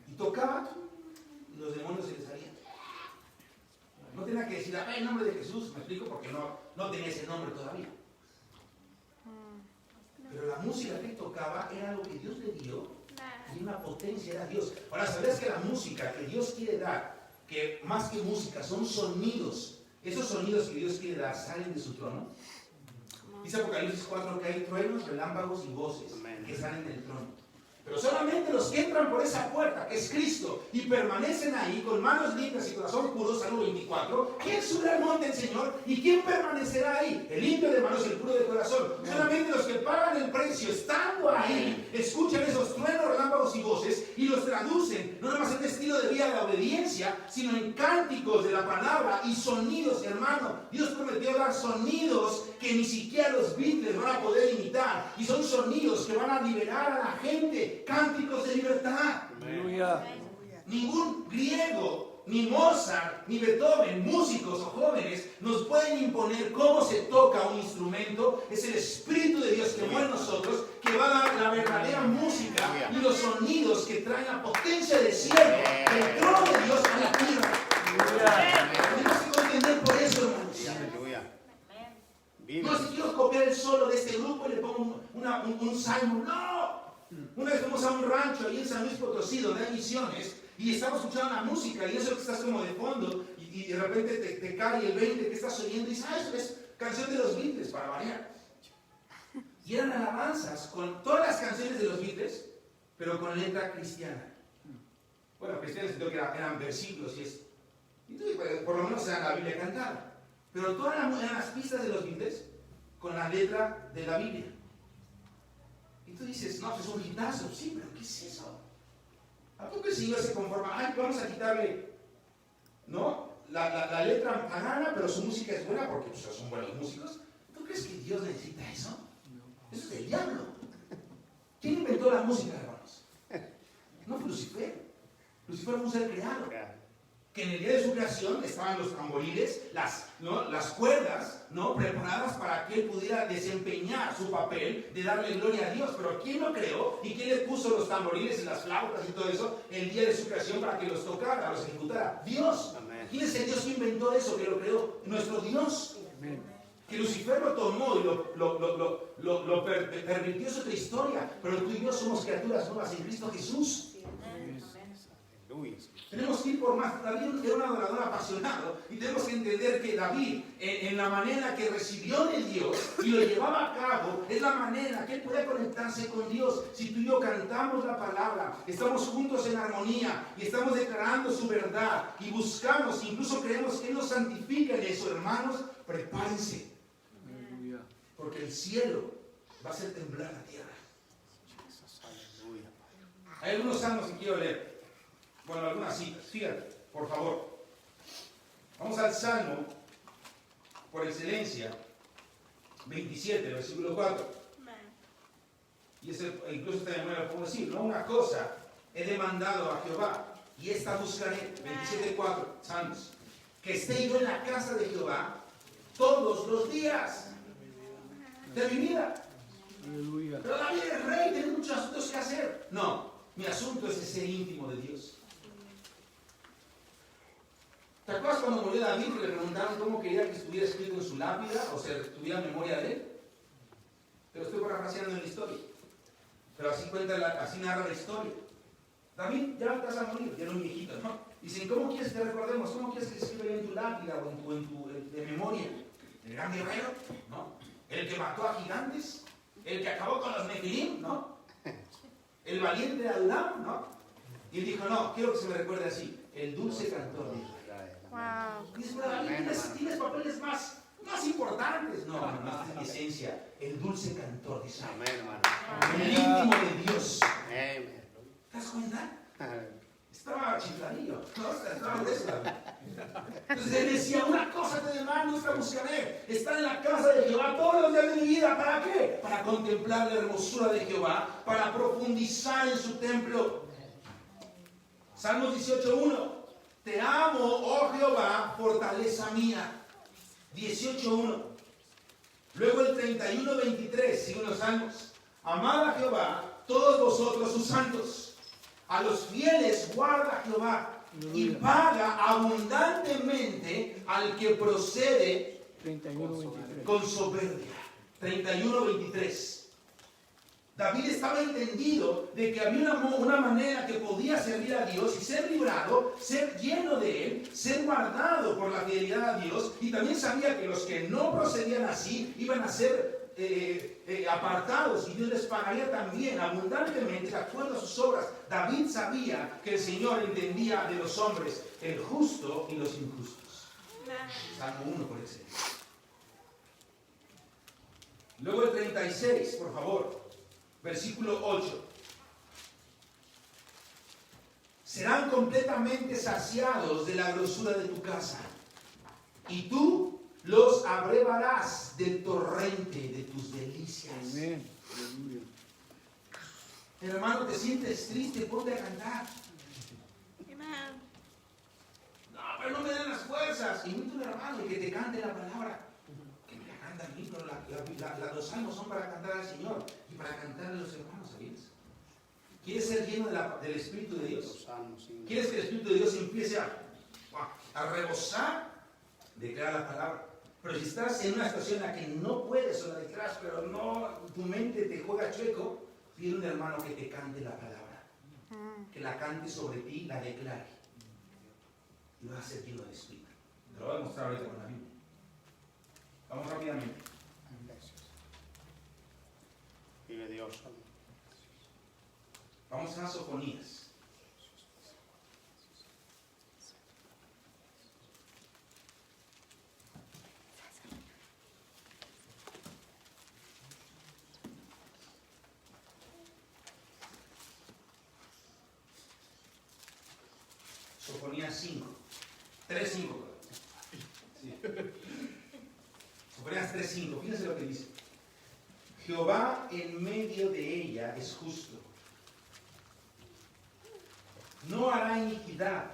Y tocaba y los demonios se les salían. No tenía que decir, en nombre de Jesús, me explico, porque no tenía ese nombre todavía. Pero la música que tocaba era algo que Dios le dio y una potencia era Dios. Ahora, ¿sabías que la música que Dios quiere dar, que más que música son sonidos, esos sonidos que Dios quiere dar salen de su trono? Dice Apocalipsis 4 que hay truenos, relámpagos y voces que salen del trono. Pero solamente los que entran por esa puerta, que es Cristo, y permanecen ahí con manos limpias y corazón puro, Salmo 24, ¿quién subirá al monte del Señor? ¿Y quién permanecerá ahí? El limpio de manos y el puro de corazón. Solamente los que pagan el precio, estando ahí, escuchan esos truenos, relámpagos y voces, y los traducen, no nomás en estilo de vida de la obediencia, sino en cánticos de la palabra y sonidos, hermano. Dios prometió dar sonidos que ni siquiera los Beatles van a poder imitar, y son sonidos que van a liberar a la gente. Cánticos de libertad. Aleluya. Ningún griego, ni Mozart, ni Beethoven, músicos o jóvenes, nos pueden imponer cómo se toca un instrumento. Es el Espíritu de Dios que muere en nosotros, que va a dar la verdadera música y los sonidos que traen la potencia del cielo, del trono de Dios a la tierra. Tenemos que contender por eso, hermanos. Aleluya. No es que quiero copiar el solo de este grupo y le pongo un salmo. ¡No! Una vez fuimos a un rancho ahí en San Luis Potosí, donde hay misiones, y estamos escuchando la música, y eso que estás como de fondo, y de repente te cae el 20 que estás oyendo, y dices, eso es canción de los Beatles, para variar. Y eran alabanzas con todas las canciones de los Beatles, pero con letra cristiana. Bueno, cristianos creo que eran versículos, y por lo menos era la Biblia cantada. Pero todas eran las pistas de los Beatles con la letra de la Biblia. Y tú dices, no, pues es un hitazo. Sí, pero ¿qué es eso? ¿A poco el Señor se conforma? Ay, vamos a quitarle, ¿no? La letra pagana, pero su música es buena porque pues, son buenos músicos. ¿Tú crees que Dios necesita eso? Eso es del diablo. ¿Quién inventó la música, hermanos? No fue Lucifer. Lucifer fue un ser creado. Que en el día de su creación estaban los tamboriles, las cuerdas, ¿no? Preparadas para que él pudiera desempeñar su papel de darle gloria a Dios. Pero ¿quién lo creó? ¿Y quién le puso los tamboriles y las flautas y todo eso el día de su creación para que los tocara, los ejecutara? Dios. Amén. ¿Quién es el Dios que inventó eso, que lo creó? Nuestro Dios. Amén. Que Lucifer lo tomó y lo pervirtió, es otra historia. Pero tú y yo somos criaturas nuevas en Cristo Jesús. Aleluya. Tenemos que ir por más. David era un adorador apasionado y tenemos que entender que David, en la manera que recibió de Dios y lo llevaba a cabo, es la manera que él puede conectarse con Dios. Si tú y yo cantamos la palabra, estamos juntos en armonía y estamos declarando su verdad y buscamos, incluso creemos que Él nos santifica en eso, hermanos, prepárense. Porque el cielo va a hacer temblar la tierra. Aleluya. Hay algunos salmos que quiero leer. Bueno, algunas citas. Fíjate, por favor. Vamos al Salmo, por excelencia, 27, versículo 4. Y ese, incluso esta manera lo puedo decir. No una cosa he demandado a Jehová, y esta buscaré. 27:4, Salmos. Que esté yo en la casa de Jehová todos los días de mi vida. Aleluya. Pero David es rey, tiene muchos asuntos que hacer. No, mi asunto es ser íntimo de Dios. ¿Te acuerdas cuando murió David que le preguntaron cómo quería que estuviera escrito en su lápida o se tuviera memoria de él? Te lo estoy parafraseando en la historia. Pero así así narra la historia. David, ya vas a morir, ya era un viejito, ¿no? Dicen, ¿cómo quieres que te recordemos? ¿Cómo quieres que se escriba en tu lápida o en tu de memoria? El gran guerrero, ¿no? El que mató a gigantes, el que acabó con los nefilim, ¿no? El valiente de Adulam, ¿no? Y él dijo, no, quiero que se me recuerde así, el dulce cantor de Israel. Wow. Y dices, pero David, tienes papeles más importantes. No, esta es mi esencia, el dulce cantor de Israel. Amén, hermano. El íntimo de Dios. Amén. ¿Te das cuenta? Estaba chifladillo, ¿no? Estaba grueso. Entonces él decía, una cosa te demando, esta buscaré, estar en la casa de Jehová todos los días de mi vida. ¿Para qué? Para contemplar la hermosura de Jehová, para profundizar en su templo. Salmos 18:1. Te amo, oh Jehová, fortaleza mía. 18:1. Luego el 31:23, siguen los salmos. Amad a Jehová, todos vosotros sus santos. A los fieles guarda Jehová y paga abundantemente al que procede 31:23. con soberbia. 31:23. David estaba entendido de que había una manera que podía servir a Dios y ser librado, ser lleno de Él, ser guardado por la fidelidad a Dios, y también sabía que los que no procedían así iban a ser apartados y Dios les pagaría también abundantemente de acuerdo a sus obras. David sabía que el Señor entendía de los hombres el justo y los injustos. Salmo 1 por excelencia. Luego el 36, por favor. Versículo 8. Serán completamente saciados de la grosura de tu casa, y tú los abrevarás del torrente de tus delicias. Amén. Aleluya. Hermano, te sientes triste, ponte a cantar. No, pero no me dan las fuerzas. Invita a un hermano y que te cante la palabra. Que me la canta a mí, pero los salmos son para cantar al Señor y para cantar a los hermanos, ¿sabes? ¿Quieres ser lleno del Espíritu de Dios? ¿Quieres que el Espíritu de Dios empiece a rebosar? Declara la palabra. Pero si estás en una situación en la que no puedes o la declaras, pero no, tu mente te juega chueco, pide a un hermano que te cante la palabra. Que la cante sobre ti, la declare. Y vas a ser lleno del Espíritu. Te lo voy a mostrar ahorita con la Biblia. Vamos rápidamente. Vive Dios. Vamos a Sofonías. Sofonías 5. 3:5. Sí. Sofonías 3:5. Fíjense lo que dice. Jehová en medio de ella es justo. No hará iniquidad.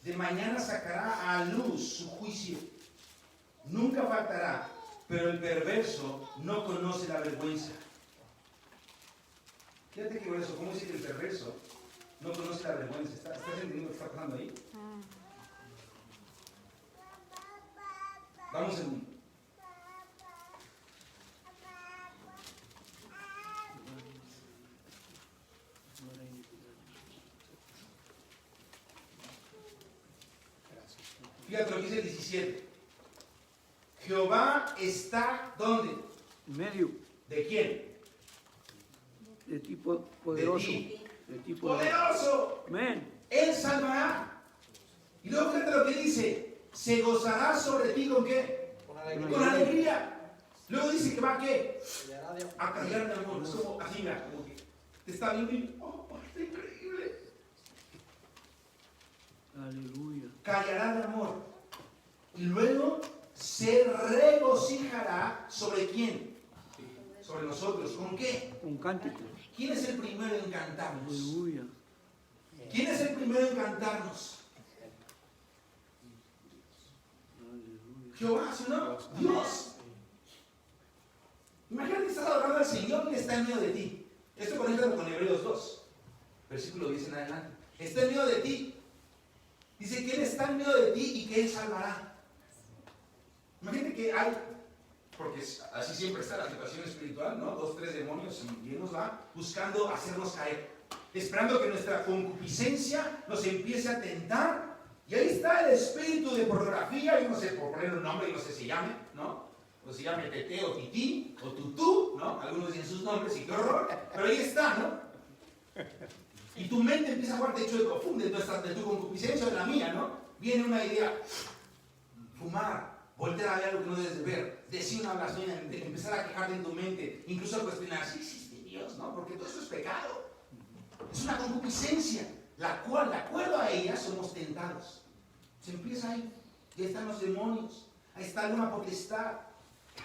De mañana sacará a luz su juicio. Nunca faltará, pero el perverso no conoce la vergüenza. Fíjate que eso, ¿cómo dice que el perverso no conoce la vergüenza? ¿Estás entendiendo lo que está pasando ahí? Vamos en. Fíjate lo que dice el 17. Jehová está, ¿dónde? En medio. ¿De quién? De tipo poderoso. De ti. De tipo ¡Poderoso! Amén. Él salvará. Y luego fíjate lo que dice. Se gozará sobre ti ¿con qué? Con alegría. Luego dice que va a ¿qué? A callar de amor. Es como así, mira, como que te está viendo y oh, está increíble. Aleluya. Callará de amor. Y luego se regocijará sobre quién? Sobre nosotros. ¿Con qué? Con cánticos. ¿Quién es el primero en cantarnos? Aleluya. ¿Quién es el primero en cantarnos? Aleluya. Jehová, ¿sí o no? Dios. Imagínate que estás adorando al Señor y está en medio de ti. Esto conéctalo con Hebreos 2, versículo 10 en adelante. Está en medio de ti. Dice que Él está en medio de ti y que Él salvará. Imagínate que hay, porque así siempre está la situación espiritual, ¿no? 2, 3 demonios y Él nos va buscando hacernos caer. Esperando que nuestra concupiscencia nos empiece a tentar. Y ahí está el espíritu de pornografía, yo no sé por poner un nombre, yo no sé si llame, ¿no? O se llame Tete o Tití o Tutú, ¿no? Algunos dicen sus nombres y qué horror, pero ahí está, ¿no? Y tu mente empieza a jugarte chueco, ¡pum! De tu concupiscencia o de la mía, ¿no? Viene una idea, fumar, voltear a ver algo que no debes de ver, decir una blasfemia, empezar a quejarte en tu mente, incluso a cuestionar si existe Dios, ¿no? Porque todo eso es pecado. Es una concupiscencia, la cual, de acuerdo a ella, somos tentados. Se empieza ahí, y ahí están los demonios, ahí está alguna potestad.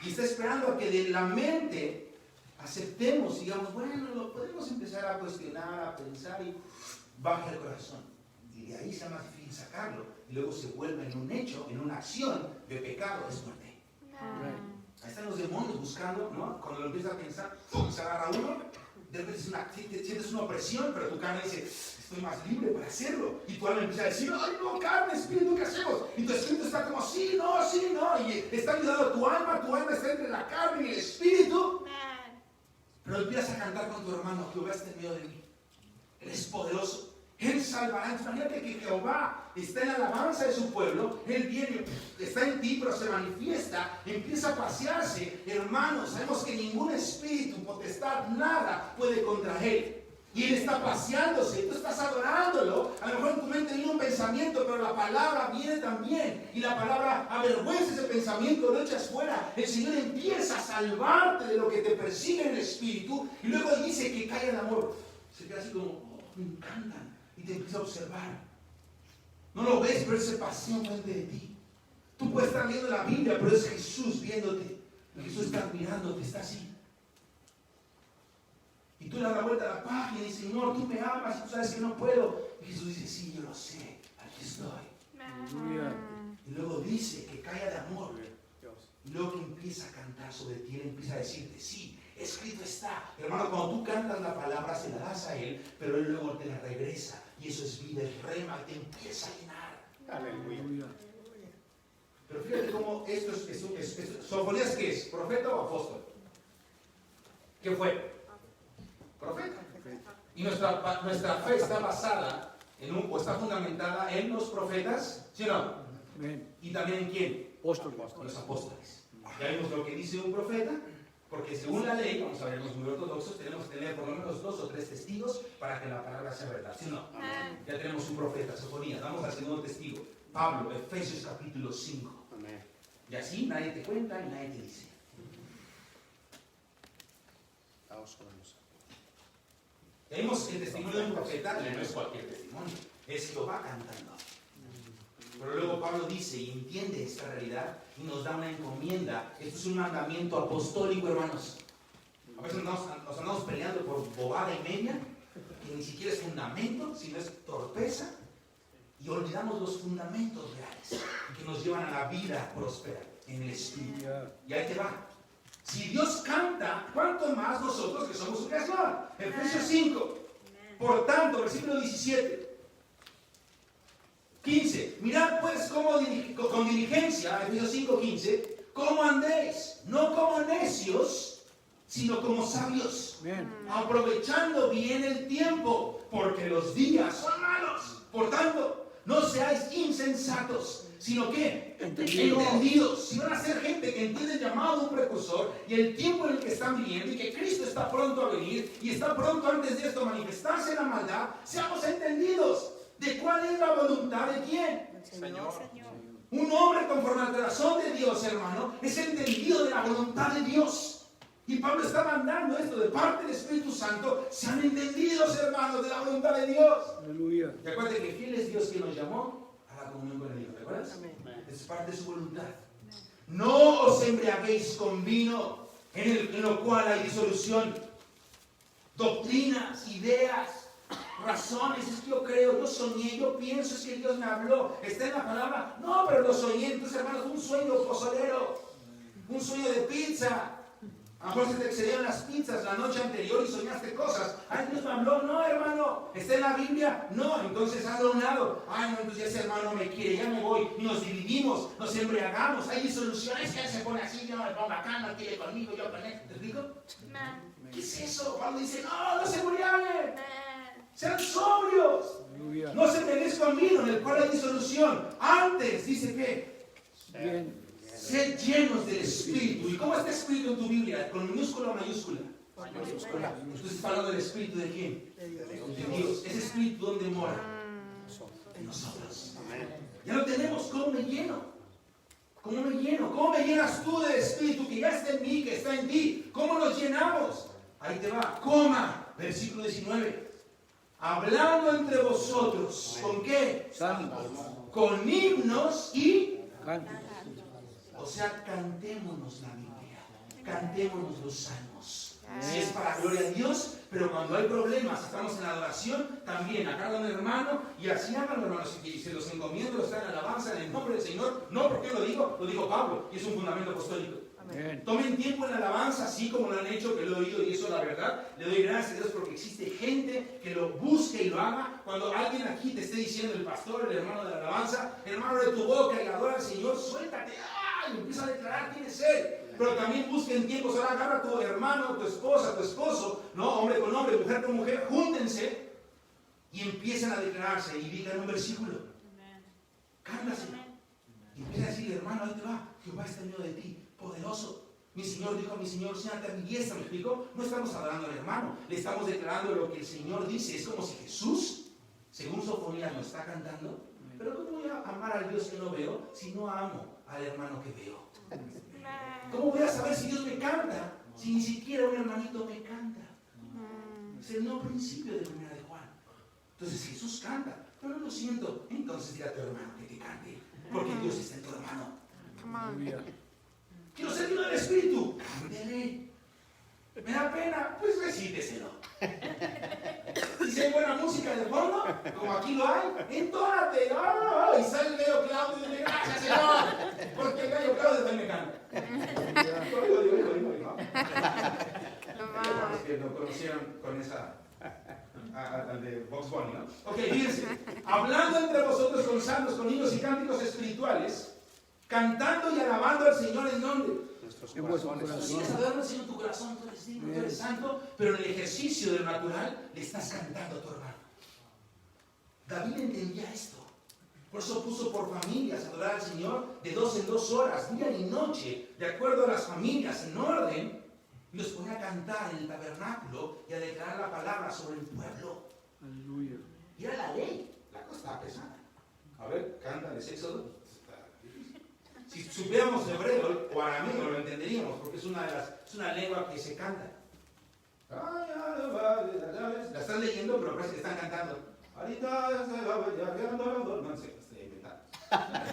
Y está esperando a que de la mente aceptemos y digamos, bueno, lo podemos empezar a cuestionar, a pensar y baja el corazón. Y de ahí sea más difícil sacarlo. Y luego se vuelve en un hecho, en una acción de pecado, es muerte. Ahí están los demonios buscando, ¿no? Cuando lo empiezas a pensar, ¡pum! Se agarra uno, de repente sientes una opresión, pero tu carne dice, estoy más libre para hacerlo. Y tu alma empieza a decir, ay no, carne, espíritu, ¿qué hacemos? Y tu espíritu está como, sí, no. Y está ayudando a tu alma está entre la carne y el espíritu. Pero empiezas a cantar con tu hermano, Jehová está en medio de mí. Él es poderoso. Él salvará. Imagínate que Jehová está en la alabanza de su pueblo. Él viene, está en ti, pero se manifiesta, empieza a pasearse. Hermanos, sabemos que ningún espíritu, potestad, nada puede contra él. Y Él está paseándose, tú estás adorándolo. A lo mejor en tu mente viene un pensamiento, pero la palabra viene también. Y la palabra avergüenza ese pensamiento, lo echas fuera. El Señor empieza a salvarte de lo que te persigue en el espíritu. Y luego dice que cae el amor. Se queda así como, oh, me encantan. Y te empieza a observar. No lo ves, pero Él se pasea frente de ti. Tú puedes estar viendo la Biblia, pero es Jesús viéndote. Y Jesús está mirándote, está así. Y tú le das la vuelta a la página y dices, Señor, tú me amas y tú sabes que no puedo. Y Jesús dice, sí, yo lo sé, aquí estoy. Aleluya. Y luego dice que caiga de amor. Y luego que empieza a cantar sobre ti, Él empieza a decirte, sí, escrito está. Hermano, cuando tú cantas la palabra, se la das a Él, pero Él luego te la regresa. Y eso es vida, es rema, y te empieza a llenar. Aleluya. Pero fíjate cómo esto es ¿Sofonías qué es? ¿Profeta o apóstol? ¿Qué fue? Profeta. Y nuestra fe está basada o está fundamentada en los profetas, ¿sí o no? Amén. ¿Y también en quién? Apóstoles. En los apóstoles. Ya vimos lo que dice un profeta, porque según la ley, vamos a ver, los muy ortodoxos, tenemos que tener por lo menos 2 o 3 testigos para que la palabra sea verdad, ¿sí o no? Ya tenemos un profeta, Sofonías. Vamos al segundo testigo, Pablo, Efesios capítulo 5. Amén. Y así nadie te cuenta y nadie te dice. Vamos con nosotros. Tenemos el testimonio de un profeta y no es cualquier testimonio, es Jehová cantando. Pero luego Pablo dice y entiende esta realidad y nos da una encomienda. Esto es un mandamiento apostólico, hermanos. A veces nos andamos peleando por bobada y media, que ni siquiera es fundamento, sino es torpeza, y olvidamos los fundamentos reales que nos llevan a la vida próspera en el Espíritu. Y ahí te va. Si Dios canta, ¿cuánto más nosotros que somos su creación? Efesios 5. Por tanto, versículo 17. 15. Mirad pues cómo con diligencia, Efesios 5, 15, cómo andéis, no como necios, sino como sabios, Amén. aprovechando bien el tiempo, porque los días son malos. Por tanto, no seáis insensatos, sino que Entendidos. entendidos. Si van a ser gente que entiende el llamado de un precursor y el tiempo en el que están viviendo y que Cristo está pronto a venir y está pronto antes de esto a manifestarse en la maldad, seamos entendidos de cuál es la voluntad de quién. Señor. Un hombre conforme al corazón de Dios, hermano, es entendido de la voluntad de Dios. Y Pablo está mandando esto de parte del Espíritu Santo. Sean entendidos, hermanos, de la voluntad de Dios. Aleluya. Y acuérdate que fiel es Dios que nos llamó a la comunión con el Hijo. ¿Te acuerdas? Es parte de su voluntad. No os embriaguéis con vino, en lo cual hay disolución. Doctrinas, ideas, razones. Es que yo creo, yo soñé, yo pienso, es que Dios me habló. Está en la palabra. No, pero lo soñé. Entonces, hermanos, un sueño pozolero, un sueño de pizza. A lo mejor se te excedieron las pizzas la noche anterior y soñaste cosas. Ay, Dios me habló. No, hermano. ¿Está en la Biblia? No. Entonces hazlo a un lado. Ay, no, entonces ese hermano me quiere, ya me voy. Y nos dividimos, nos embriagamos. Hay disoluciones que él se pone así, yo me pongo acá, no quiere conmigo, yo con él. ¿Te explico? ¿Qué es eso? Pablo dice, no se embriaguen. Sean sobrios. Aleluya. No se embriaguéis con vino, en el cual hay disolución. Antes, dice que Bien. sed llenos del Espíritu. ¿Y cómo está Espíritu en tu Biblia? ¿Con minúscula o mayúscula? Mayúscula. Entonces está hablando del Espíritu de quién? De Dios. ¿Ese Espíritu dónde mora? En nosotros. Amén. Ya lo tenemos. ¿Cómo me lleno? ¿Cómo me lleno? ¿Cómo me llenas tú del Espíritu que ya está en mí, que está en ti? ¿Cómo nos llenamos? Ahí te va. Coma. Versículo 19. Hablando entre vosotros. ¿Con qué? Salmos. Con himnos y... Cantos. O sea, cantémonos la Biblia, cantémonos los salmos. Si es para gloria a Dios, pero cuando hay problemas, estamos en la adoración, también acá un hermano, y así háganlo, hermanos, y se los encomiendo, los traen en alabanza en el nombre del Señor. No porque lo dijo Pablo, y es un fundamento apostólico. Bien. Tomen tiempo en la alabanza, así como lo han hecho, que lo he oído, y eso la verdad, le doy gracias a Dios porque existe gente que lo busque y lo haga. Cuando alguien aquí te esté diciendo, el pastor, el hermano de la alabanza, hermano de tu boca y adora al Señor, suéltate, y empieza a declarar quién es Él. Pero también busquen tiempos, ahora agarra a tu hermano, a tu esposa, a tu esposo, no, hombre con hombre, mujer con mujer, júntense y empiecen a declararse y digan un versículo. Cándaselo. Y empieza a decirle, hermano, ahí te va, Jehová está en medio de ti, poderoso. Mi Señor dijo a mi Señor, siéntate a mi diestra, ¿me explico? No estamos adorando al hermano, le estamos declarando lo que el Señor dice. Es como si Jesús, según Sofonías, nos está cantando. Pero ¿cómo voy a amar al Dios que no veo si no amo al hermano que veo? ¿Cómo voy a saber si Dios me canta si ni siquiera un hermanito me canta? Es el nuevo principio de 1 de Juan. Entonces Jesús canta, pero no lo siento. Entonces dile a tu hermano que te cante, porque Dios está en tu hermano. Aleluya. Quiero ser lleno del Espíritu. Cántele. Me da pena, pues recíteselo. Y si hay buena música de fondo, como aquí lo hay, entónate. ¡Oh! Y sale el gallo Claudio y dice, gracias Señor, porque el gallo Claudio también me canta. Digo. Los que no conocieron con esa, al de Box Bunny, ¿no? Ok, fíjense. Hablando entre vosotros con salmos, con himnos y cánticos espirituales, cantando y alabando al Señor en nombre. Nuestros En vuestro corazones. Tú corazón. sigues adorando al Señor en tu corazón, tú eres digno, tú eres santo, pero en el ejercicio del natural le estás cantando a tu hermano. David entendía esto. Por eso puso por familias adorar al Señor de 2 en 2 horas, día y noche, de acuerdo a las familias, en orden, y los ponía a cantar en el tabernáculo y a declarar la palabra sobre el pueblo. Aleluya. Y era la ley. La cosa estaba pesada. A ver, cántales Éxodo. Si supiéramos hebreo o arameo lo entenderíamos, porque es una lengua que se canta. La están leyendo, pero parece que están cantando. No sé, estoy inventando.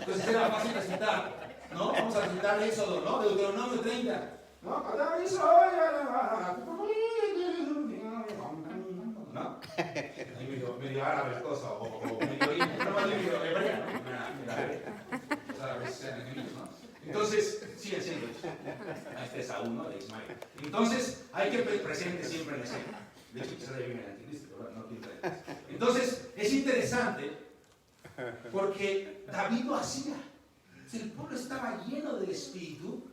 Entonces era fácil recitar, ¿no? Vamos a recitar Éxodo, ¿no? Deuteronomio 30. ¿No? ¿No? Ahí medio árabe la cosa, o medio hebrea, ¿no? Entonces, siguen siendo este es aún, ¿no? De Ismael. Entonces, hay que presente siempre en la escena. De hecho, quizás ahí viene el anticristo, pero no tiene interés. Entonces, es interesante porque David lo hacía. El pueblo estaba lleno del Espíritu.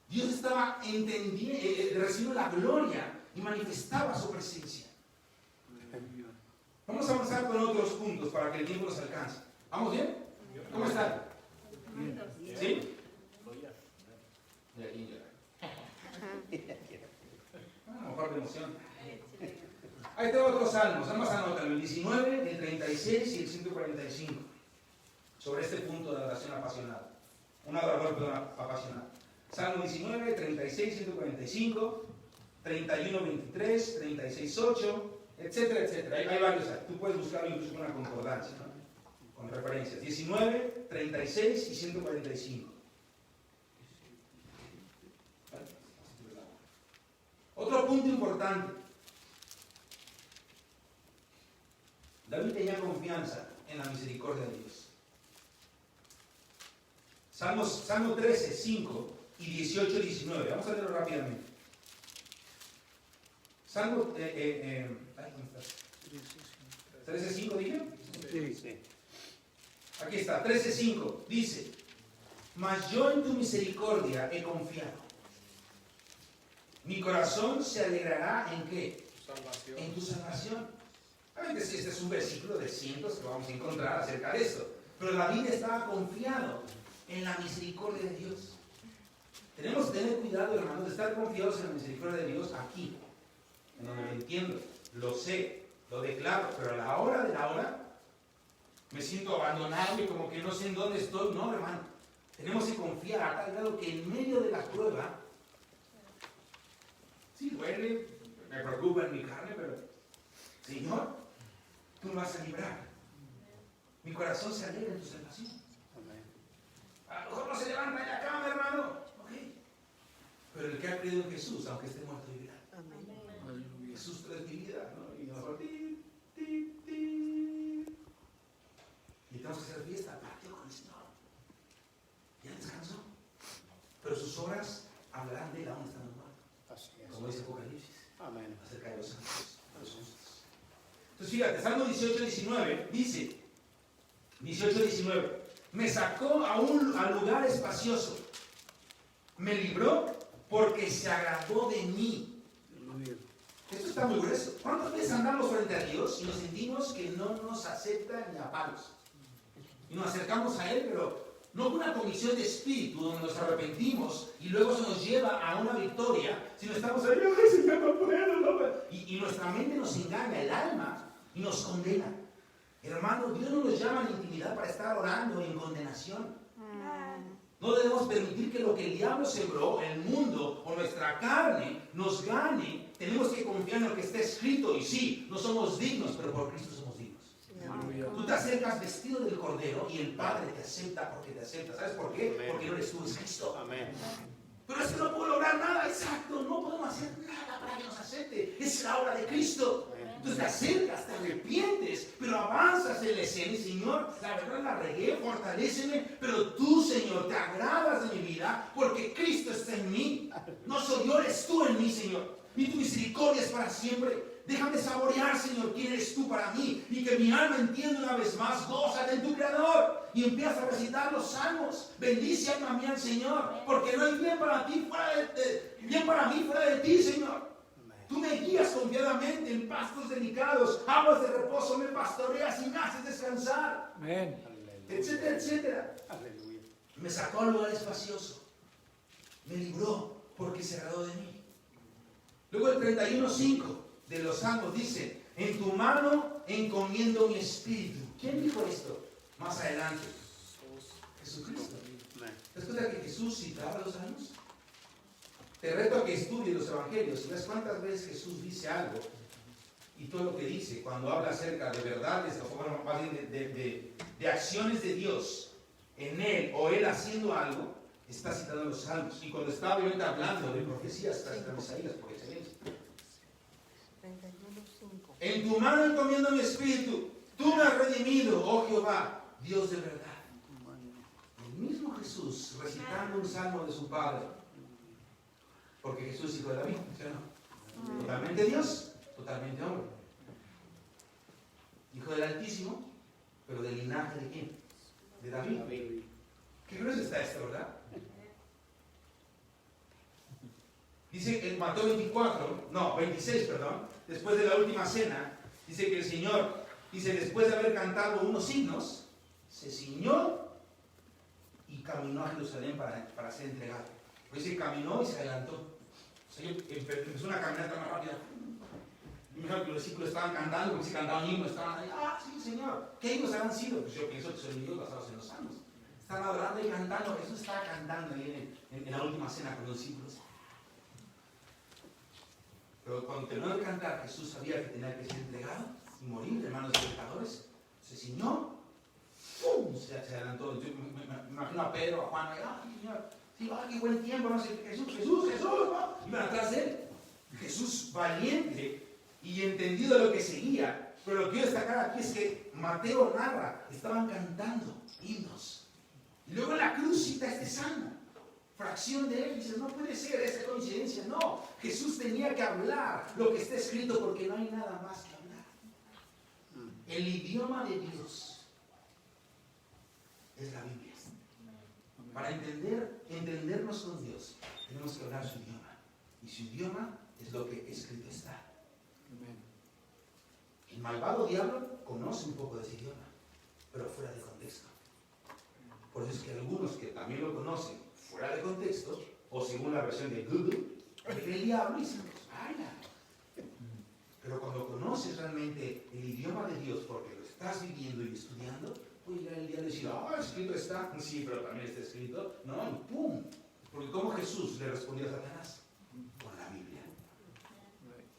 Dios estaba recibiendo la gloria y manifestaba su presencia. Vamos a avanzar con otros puntos para que el tiempo nos alcance. ¿Vamos bien? ¿Cómo están? ¿Sí? A lo mejor de emoción. Ahí tengo otros salmos, nada más anótalo, el 19, el 36 y el 145, sobre este punto de adoración apasionada. Un adorador, perdón, apasionado. Salmo 19, 36, 145, 31, 23, 36, 8, etcétera, etcétera. Hay varios, tú puedes buscarlo incluso con una concordancia, ¿no? Con referencias. 19, 36 y 145. Otro punto importante. David tenía confianza en la misericordia de Dios. Salmo 13, 5 y 18, 19. Vamos a leerlo rápidamente. Salmo, ¿cómo estás? 13, 5, dije. Sí. Aquí está, 13, 5. Dice, mas yo en tu misericordia he confiado. Mi corazón se alegrará ¿en qué? Salvación. En tu salvación. Obviamente este es un versículo de cientos que vamos a encontrar acerca de esto. Pero David estaba confiado en la misericordia de Dios. Tenemos que tener cuidado, hermanos, de estar confiados en la misericordia de Dios aquí, en donde lo entiendo, lo sé, lo declaro, pero a la hora de la hora me siento abandonado y como que no sé en dónde estoy. No, hermano, tenemos que confiar a tal grado que en medio de la prueba, sí duele, me preocupa en mi carne, pero Señor, tú me vas a librar. Mi corazón se alegra en tu salvación. A lo mejor no se levanta de la cama, hermano. Ok. Pero el que ha creído en Jesús, aunque esté muerto, vivirá. Aleluya. Jesús trae mi vida, ¿no? Y a lo mejor y tenemos que hacer fiesta. Partió con el Señor. Ya descansó. Pero sus obras hablarán de él aún estando muerto. Así es. Como dice Apocalipsis. Amén. Acerca de los santos. Entonces fíjate, Salmo 18, 19 dice, 18, 19, me sacó a lugar espacioso, me libró porque se agradó de mí. Aleluya. Esto está muy grueso. ¿Cuántas veces andamos frente a Dios y nos sentimos que no nos acepta ni a palos? Y nos acercamos a Él, pero no con una convicción de espíritu donde nos arrepentimos y luego se nos lleva a una victoria, sino estamos ahí, ay Señor, no puedo, no puedo. Y nuestra mente nos engaña, el alma, y nos condena. Hermano, Dios no nos llama a la intimidad para estar orando en condenación. No debemos permitir que lo que el diablo sembró, el mundo o nuestra carne, nos gane. Tenemos que confiar en lo que está escrito. Y sí, no somos dignos, pero por Cristo somos dignos. Aleluya. Tú te acercas vestido del Cordero y el Padre te acepta porque te acepta. ¿Sabes por qué? Amén. Porque no eres tú, es Cristo. Amén. Pero es que no puedo lograr nada, exacto. No podemos hacer nada para que nos acepte. Es la obra de Cristo. Entonces te acercas, te arrepientes, pero avanzas en la escena y Señor, la verdad la regué, fortaléceme, pero tú, Señor, te agradas de mi vida porque Cristo está en mí. No soy yo, eres tú en mí, Señor. Y tu misericordia es para siempre. Déjame saborear, Señor, quién eres tú para mí. Y que mi alma entienda una vez más, gózate en tu Creador. Y empieza a recitar los salmos. Bendice alma mía al Señor, porque no hay bien para ti fuera de ti, Señor. Tú me guías confiadamente en pastos delicados, aguas de reposo me pastoreas y me haces descansar, Amén. etcétera, etcétera. Aleluya. Me sacó al lugar espacioso, me libró porque se agradó de mí. Luego el 31:5 de los Salmos dice, en tu mano encomiendo mi espíritu. ¿Quién dijo esto? Más adelante, Jesucristo. Amén. Después de que Jesús citaba los Salmos, te reto a que estudies los evangelios y ves cuántas veces Jesús dice algo y todo lo que dice cuando habla acerca de verdades, o bueno, más bien de acciones de Dios en él o él haciendo algo, está citando los salmos. Y cuando está obviamente hablando de profecías, está citando Isaías por excelencia. 31:5. En tu mano encomiendo mi espíritu, tú me has redimido, oh Jehová, Dios de verdad. El mismo Jesús recitando un salmo de su Padre. Porque Jesús es hijo de David, ¿sí o no? Totalmente Dios, totalmente hombre. Hijo del Altísimo, pero del linaje de quién? De David. David. Qué grueso está esto, ¿verdad? Dice en Mateo 26, después de la última cena, dice que el Señor, dice, después de haber cantado unos himnos, se ciñó y caminó a Jerusalén para ser entregado. Pues se caminó y se adelantó. O sea, empezó una caminata más rápida. Imagino que los discípulos estaban cantando, porque si cantaban himnos, estaban ahí, sí, Señor. ¿Qué himnos habrán sido? Pues yo pienso que son himnos basados en los salmos. Estaban adorando y cantando. Jesús estaba cantando ahí en la última cena con los discípulos. Pero cuando terminó de cantar, Jesús sabía que tenía que ser entregado y morir en manos de pecadores. Se ciñó, ¡pum! Se adelantó. Yo me imagino a Pedro, a Juan, Señor, sí, qué buen tiempo, no sé, Jesús, ¿no? Iban atrás de él. Jesús valiente y entendido de lo que seguía. Pero lo que quiero destacar aquí es que Mateo narra, estaban cantando himnos. Y luego en la cruz cita este salmo. Fracción de él, dice, no puede ser esa coincidencia. No, Jesús tenía que hablar lo que está escrito porque no hay nada más que hablar. El idioma de Dios es la Biblia. Para entendernos con Dios, tenemos que hablar su idioma. Y su idioma es lo que escrito está. El malvado diablo conoce un poco de ese idioma, pero fuera de contexto. Por eso es que algunos que también lo conocen fuera de contexto, o según la versión de Google, el diablo y dicen, vaya. Pero cuando conoces realmente el idioma de Dios, porque lo estás viviendo y estudiando, puede llegar el día de decir, escrito está, sí, pero también está escrito, no, y pum. Porque como Jesús le respondió a Satanás, con la Biblia.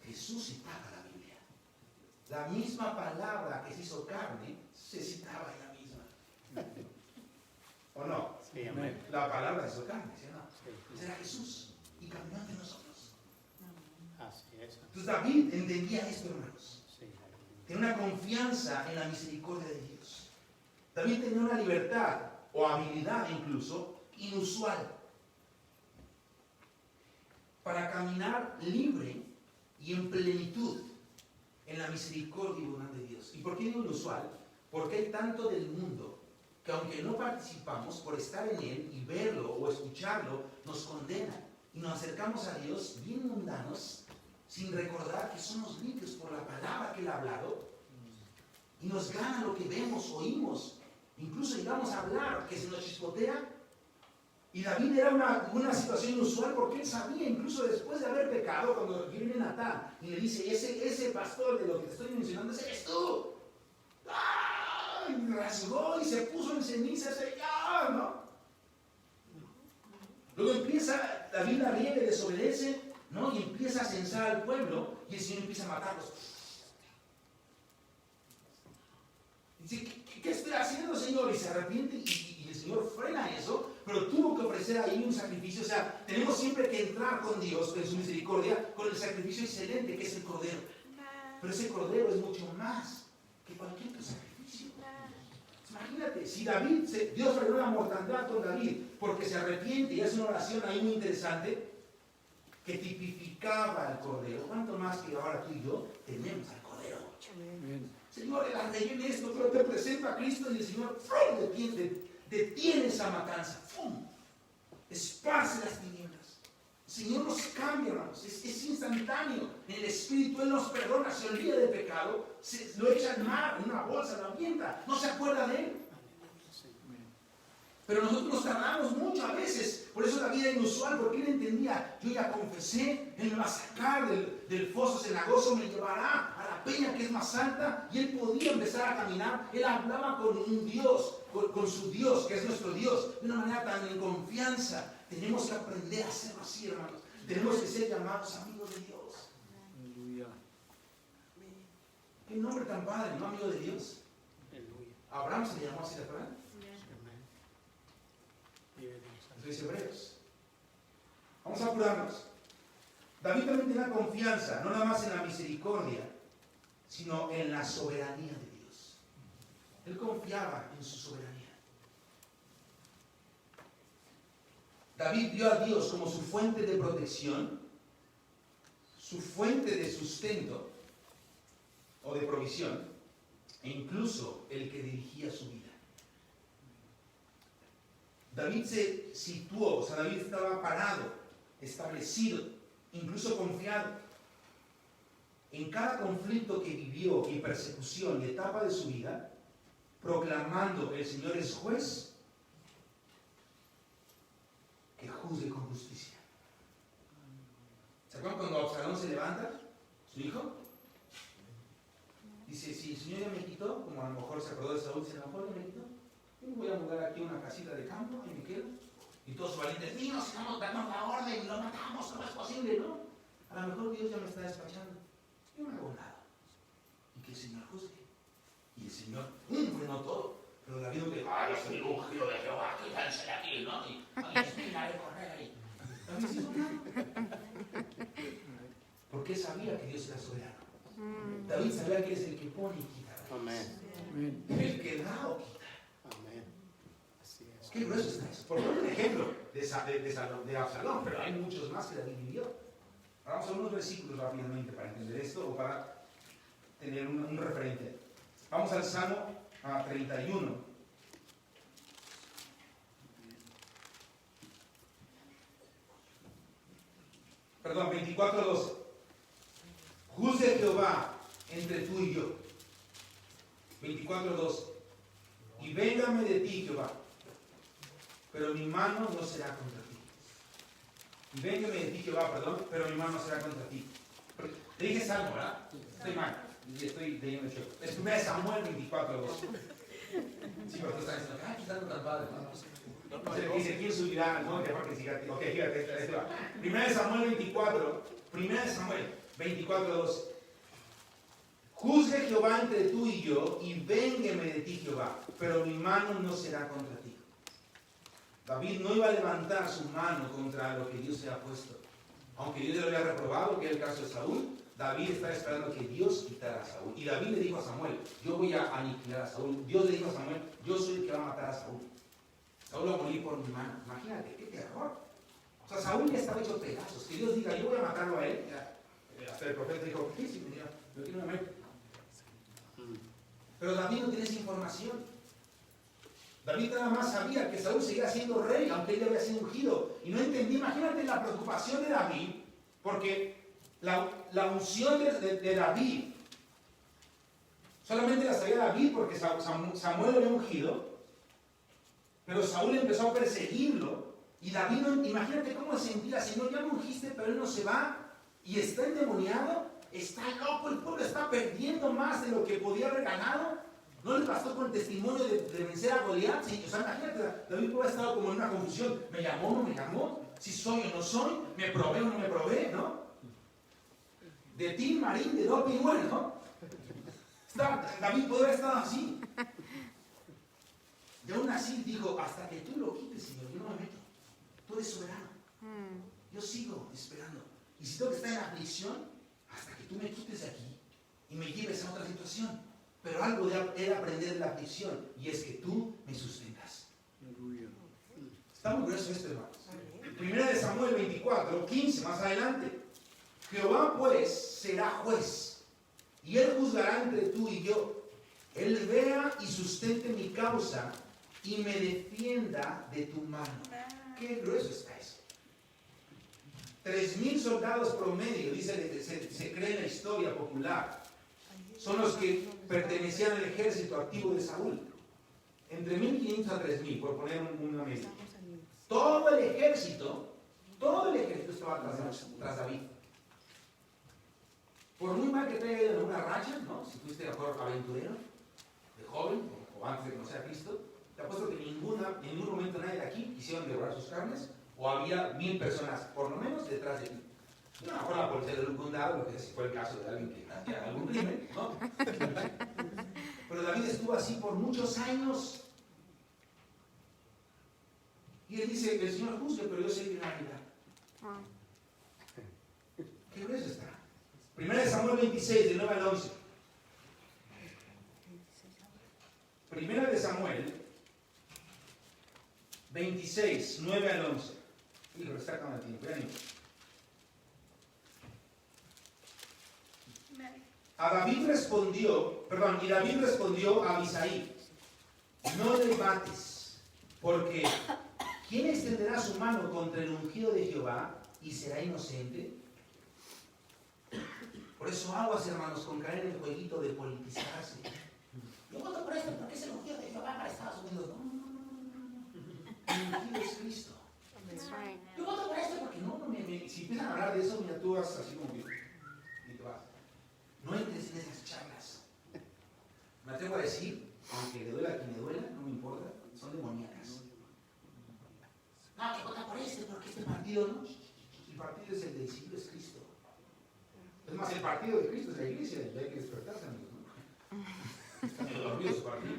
Jesús citaba la Biblia. La misma palabra que se hizo carne, se citaba en la misma. ¿O no? Sí, amén. La palabra se hizo carne, ¿sí o no? Sí. Ese era Jesús, y caminó entre nosotros. Así es. Entonces David entendía esto, hermanos. Sí. Tenía una confianza en la misericordia de Dios. David tenía una libertad, o habilidad incluso, inusual, para caminar libre y en plenitud en la misericordia y bondad de Dios. ¿Y por qué digo inusual? Porque hay tanto del mundo que aunque no participamos, por estar en él y verlo o escucharlo, nos condena. Y nos acercamos a Dios bien mundanos, sin recordar que somos limpios por la palabra que él ha hablado. Y nos gana lo que vemos, oímos. Incluso llegamos a hablar, que se nos chispotea. Y David era una situación inusual porque él sabía, incluso después de haber pecado, cuando viene Natán y le dice, ese pastor de lo que te estoy mencionando, ese eres tú. Y rasgó y se puso en cenizas, ¿no? Luego empieza, David la riega y desobedece, ¿no? Y empieza a censar al pueblo y el Señor empieza a matarlos. Dice, ¿qué estoy haciendo, Señor? Y se arrepiente y el Señor frena eso, pero tuvo que ofrecer ahí un sacrificio. O sea, tenemos siempre que entrar con Dios, en su misericordia, con el sacrificio excelente que es el Cordero. Pero ese Cordero es mucho más que cualquier otro sacrificio. Imagínate, si Dios frenó la mortandad con David porque se arrepiente y hace una oración ahí muy interesante que tipificaba al Cordero. ¿Cuánto más que ahora tú y yo tenemos al Cordero? Señor, la regué en esto, pero te presento a Cristo y el Señor detiene esa matanza. ¡Fum! Esparce las tinieblas. El Señor nos cambia, hermanos. Es instantáneo. En el Espíritu Él nos perdona, se olvida del pecado, lo echa al mar, en una bolsa, lo avienta. No se acuerda de Él. Pero nosotros nos tardamos mucho a veces. Por eso la vida es inusual, porque Él entendía, yo ya confesé, Él me va a sacar del foso cenagoso, me llevará a la peña que es más alta, y Él podía empezar a caminar. Él hablaba con un Dios, con su Dios, que es nuestro Dios, de una manera tan en confianza. Tenemos que aprender a hacerlo así, hermanos. Tenemos que ser llamados amigos de Dios. Aleluya. Qué nombre tan padre, ¿no? Amigo de Dios. Aleluya. Abraham se le llamó así, ¿verdad? Amén. Eso dice Hebreos. Vamos a apurarnos. David también tenía confianza, no nada más en la misericordia, sino en la soberanía de Dios. Él confiaba en su soberanía. David vio a Dios como su fuente de protección, su fuente de sustento o de provisión, e incluso el que dirigía su vida. David se situó, o sea, David estaba parado, establecido, incluso confiado. En cada conflicto que vivió y persecución y etapa de su vida, proclamando: el Señor es juez, que juzgue con justicia. ¿Se acuerdan cuando Absalón se levanta, su hijo? Dice: si el Señor ya me quitó, como a lo mejor se acordó de Saúl, dice: a lo mejor ya me quitó, yo me voy a mudar aquí a una casita de campo y me quedo. Y todos sus valientes: niños, estamos dando la orden y lo matamos, ¿cómo es posible? No, a lo mejor Dios ya me está despachando, yo no hago nada, y que el Señor juzgue. Y el Señor frenó todo. Pero David no dijo: yo soy el ungido de Jehová, quítense de aquí, ¿no? Y espina de correr ahí. David se hizo nada. Porque él sabía que Dios era soberano. David sabía que es el que pone y quita. Amén. El que da o quita. Amén. Así es. Qué grueso está eso. Por un ejemplo de Absalón, pero hay muchos más que David vivió. Vamos a unos versículos rápidamente para entender esto o para tener un referente. Vamos al Salmo 31. Perdón, 24:12. Juzgue Jehová entre tú y yo. 24:12. Y véngame de ti, Jehová, pero mi mano no será contra ti. Y véngame de ti, Jehová, perdón, pero mi mano no será contra ti. Te dije Salmo, ¿verdad? Estoy mal. Estoy leyendo el show. Es 1 Samuel 24:12. Sí, pero tú estás diciendo: ¡ay, qué está tan padre! No. Dice: ¿quién subirá? No, deja que siga. Ok, fíjate, este va. 1 Samuel 24:12. Juzgue Jehová entre tú y yo, y véngueme de ti, Jehová, pero mi mano no será contra ti. David no iba a levantar su mano contra lo que Dios le ha puesto. Aunque Dios le había reprobado, que es el caso de Saúl, David está esperando que Dios quitara a Saúl. Y David le dijo a Samuel: yo voy a aniquilar a Saúl. Dios le dijo a Samuel: yo soy el que va a matar a Saúl. Saúl va a morir por mi mano. Imagínate, qué terror. O sea, Saúl ya estaba hecho pedazos. Que Dios diga: yo voy a matarlo a él. Hasta el profeta dijo: ¿qué? Sí, yo quiero una muerte. Pero David no tiene esa información. David nada más sabía que Saúl seguía siendo rey, aunque él había sido ungido. Y no entendía, imagínate la preocupación de David, porque la unción de David solamente la sabía David porque Samuel lo había ungido, pero Saúl empezó a perseguirlo. Y David, imagínate cómo se sentía: Señor, ya me ungiste, pero él no se va, y está endemoniado, está loco, el pueblo está perdiendo más de lo que podía haber ganado. No le bastó con el testimonio de vencer a Goliat. Sí, o sea, imagínate, David puede haber estado como en una confusión: ¿me llamó o no me llamó? ¿Si soy o no soy? ¿Me probé o no me probé? ¿No? De Tim Marín, de Doping, bueno, ¿no? David puede haber estado así. Y aún así dijo: hasta que tú lo quites, Señor, yo no me meto. Tú eres soberano. Yo sigo esperando. Y si tengo que estar en aflicción, hasta que tú me quites de aquí y me lleves a otra situación. Pero algo de aprender de la aflicción, y es que tú me sustentas. Está muy grueso esto, hermanos. 1 Samuel 24:15, más adelante. Jehová pues será juez, y él juzgará entre tú y yo. Él vea y sustente mi causa, y me defienda de tu mano. Qué grueso está eso. 3,000 soldados promedio, dice, se cree en la historia popular, son los que pertenecían al ejército activo de Saúl. Entre 1,500 a 3,000, por poner una media. Todo el ejército estaba tras David. Por muy mal que te haya ido en una racha, ¿no? Si fuiste a mejor aventurero, de joven, o antes de conocer a Cristo, te apuesto que en ningún momento nadie de aquí quisieron devorar sus carnes, o había 1,000 personas, por lo menos, detrás de ti. Y a lo mejor la policía de un condado, lo que si fue el caso de alguien que hacía algún crimen, ¿no? Pero David estuvo así por muchos años. Y él dice: el Señor juzgue, pero yo seguiré la vida. ¿Qué grueso está? 1 Samuel 26, del 9 al 11. 1 Samuel 26, 9 al 11. Hijo, está acabando el tiempo. Y David respondió a Abisai: no debates, porque ¿quién extenderá su mano contra el ungido de Jehová y será inocente? Por eso aguas, hermanos, con caer en el jueguito de politizarse. yo voto por esto porque es el ungido de Jehová para Estados Unidos. No. El ungido es Cristo. Yo voto por esto porque si empiezan a hablar de eso, mira, tú vas así como que, y te vas. No entres en esas charlas. Me atrevo a decir, aunque le duela a quien le duela, no me importa, son demoníacas. No, que vota por este porque este partido no. El partido es el del siglo, es Cristo. Es más, el partido de Cristo es la iglesia, y hay que despertarse, amigos, ¿no? Está medio dormido su partido.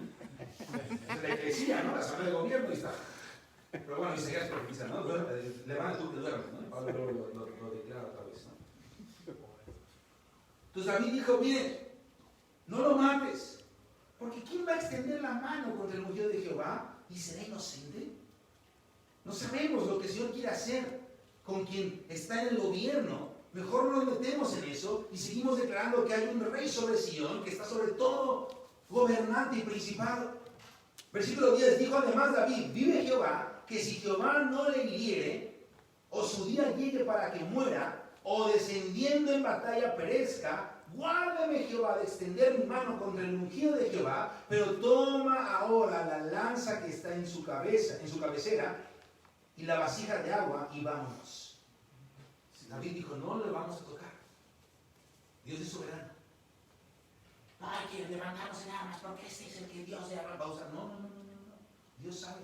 Es la iglesia, ¿no? La zona de gobierno y está. Pero bueno, Isaías profetiza, ¿no? Levanta tú que duermes, ¿no? Pablo lo declara otra vez, ¿no? Entonces David dijo, mire, no lo mates, porque ¿quién va a extender la mano contra el ungido de Jehová y será inocente? No sabemos lo que el Señor quiere hacer con quien está en el gobierno. Mejor no nos metemos en eso y seguimos declarando que hay un rey sobre Sion, que está sobre todo gobernante y principado. Versículo 10, dijo además David, vive Jehová, que si Jehová no le hiriere, o su día llegue para que muera, o descendiendo en batalla perezca, guárdeme Jehová de extender mi mano contra el ungido de Jehová, pero toma ahora la lanza que está en su cabecera, y la vasija de agua, y vámonos. David dijo, no le vamos a tocar. Dios es soberano. No hay que levantarnos en armas porque este es el que Dios va a usar. No. Dios sabe.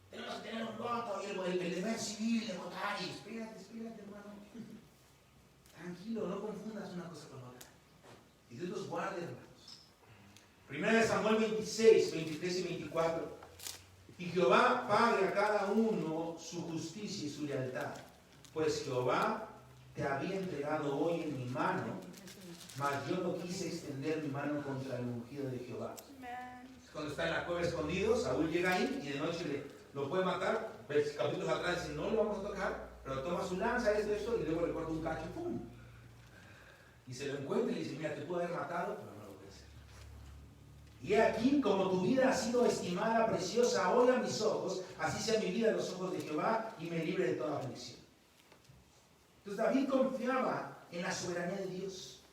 Tenemos que tener un voto y el deber civil de votar. Y espérate, hermano. Tranquilo, no confundas una cosa con otra. Y Dios los guarde, hermanos. Primera de Samuel 26, 23 y 24. Y Jehová pague a cada uno su justicia y su lealtad. Pues Jehová te había entregado hoy en mi mano, mas yo no quise extender mi mano contra el ungido de Jehová. Cuando está en la cueva escondido, Saúl llega ahí y de noche lo puede matar. Capítulos atrás dice, no lo vamos a tocar, pero toma su lanza, esto, y luego le corta un cacho, ¡pum! Y se lo encuentra y dice, mira, te puedo haber matado, pero no lo voy a hacer. Y he aquí, como tu vida ha sido estimada, preciosa hoy a mis ojos, así sea mi vida en los ojos de Jehová y me libre de toda aflicción. Entonces David confiaba en la soberanía de Dios.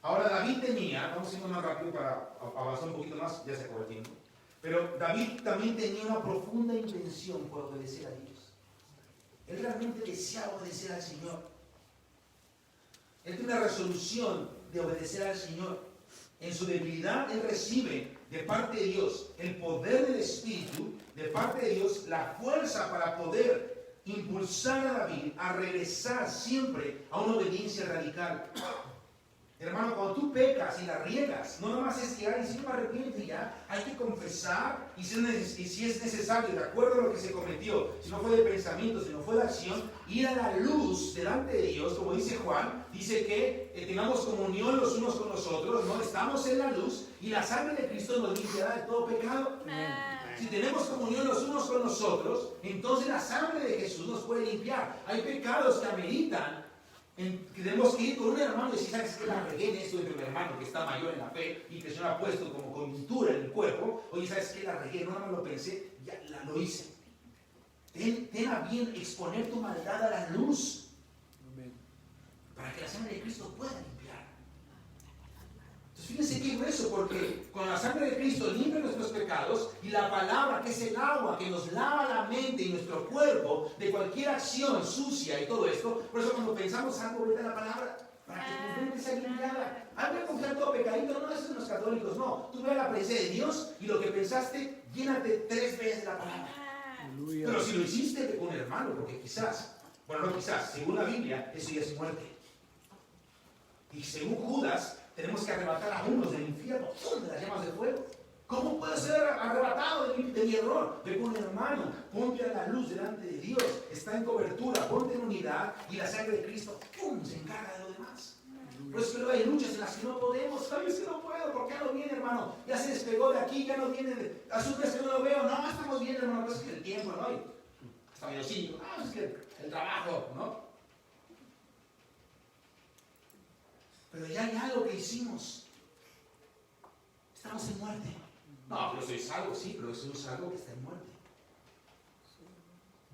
Ahora David tenía, vamos a ir más rápido para avanzar un poquito más, ya se acabó el tiempo, pero David también tenía una profunda intención por obedecer a Dios. Él realmente deseaba obedecer al Señor. Él tiene una resolución de obedecer al Señor. En su debilidad él recibe de parte de Dios el poder del Espíritu, de parte de Dios la fuerza para poder impulsar a David a regresar siempre a una obediencia radical. Hermano, cuando tú pecas y la riegas, no nomás es llegar y decir, me arrepiento y ya, hay que confesar y si es necesario, de acuerdo a lo que se cometió, si no fue de pensamiento, si no fue de acción, ir a la luz delante de Dios, como dice Juan, dice que tengamos comunión los unos con los otros, ¿no? Estamos en la luz y la sangre de Cristo nos limpiará de todo pecado. Si tenemos comunión los unos con los otros, entonces la sangre de Jesús nos puede limpiar. Hay pecados que ameritan que tenemos que ir con un hermano y decir, ¿sabes qué? La regué en esto entre mi hermano que está mayor en la fe y que se me ha puesto como coyuntura en el cuerpo. Oye, ¿sabes qué? La regué, no más lo pensé, ya lo hice. Ten a bien exponer tu maldad a la luz. Amén. Para que la sangre de Cristo pueda limpiar. Entonces fíjense qué grueso, porque con la sangre de Cristo limpia nuestros pecados y la palabra, que es el agua que nos lava la mente y nuestro cuerpo de cualquier acción sucia y todo esto. Por eso cuando pensamos algo, vete a la palabra, para que tu mente sea limpiada. Hay que confiar todo pecadito, no es en los católicos, no. Tú ve a la presencia de Dios y lo que pensaste, llénate 3 veces la palabra. Aleluya. Pero si lo hiciste con un hermano, porque quizás, bueno, no quizás, según la Biblia, eso ya es muerte. Y según Judas, tenemos que arrebatar a unos del infierno, de las llamas de fuego. ¿Cómo puedo ser arrebatado de mi error? Ve con un hermano, ponte a la luz delante de Dios, está en cobertura, ponte en unidad y la sangre de Cristo, ¡pum!, se encarga de lo demás. Por eso que luego hay luchas en las que no podemos. ¿Sabes que no puedo? ¿Por qué no viene, hermano? Ya se despegó de aquí, ya no viene. Hace un mes que no lo veo. No, estamos bien, hermano. Pues es que el tiempo, ¿no? Está medio cínico. Ah, es que el trabajo, ¿no? Pero ya hay algo que hicimos. Estamos en muerte. No, pero soy salvo, sí, pero soy salvo que está en muerte.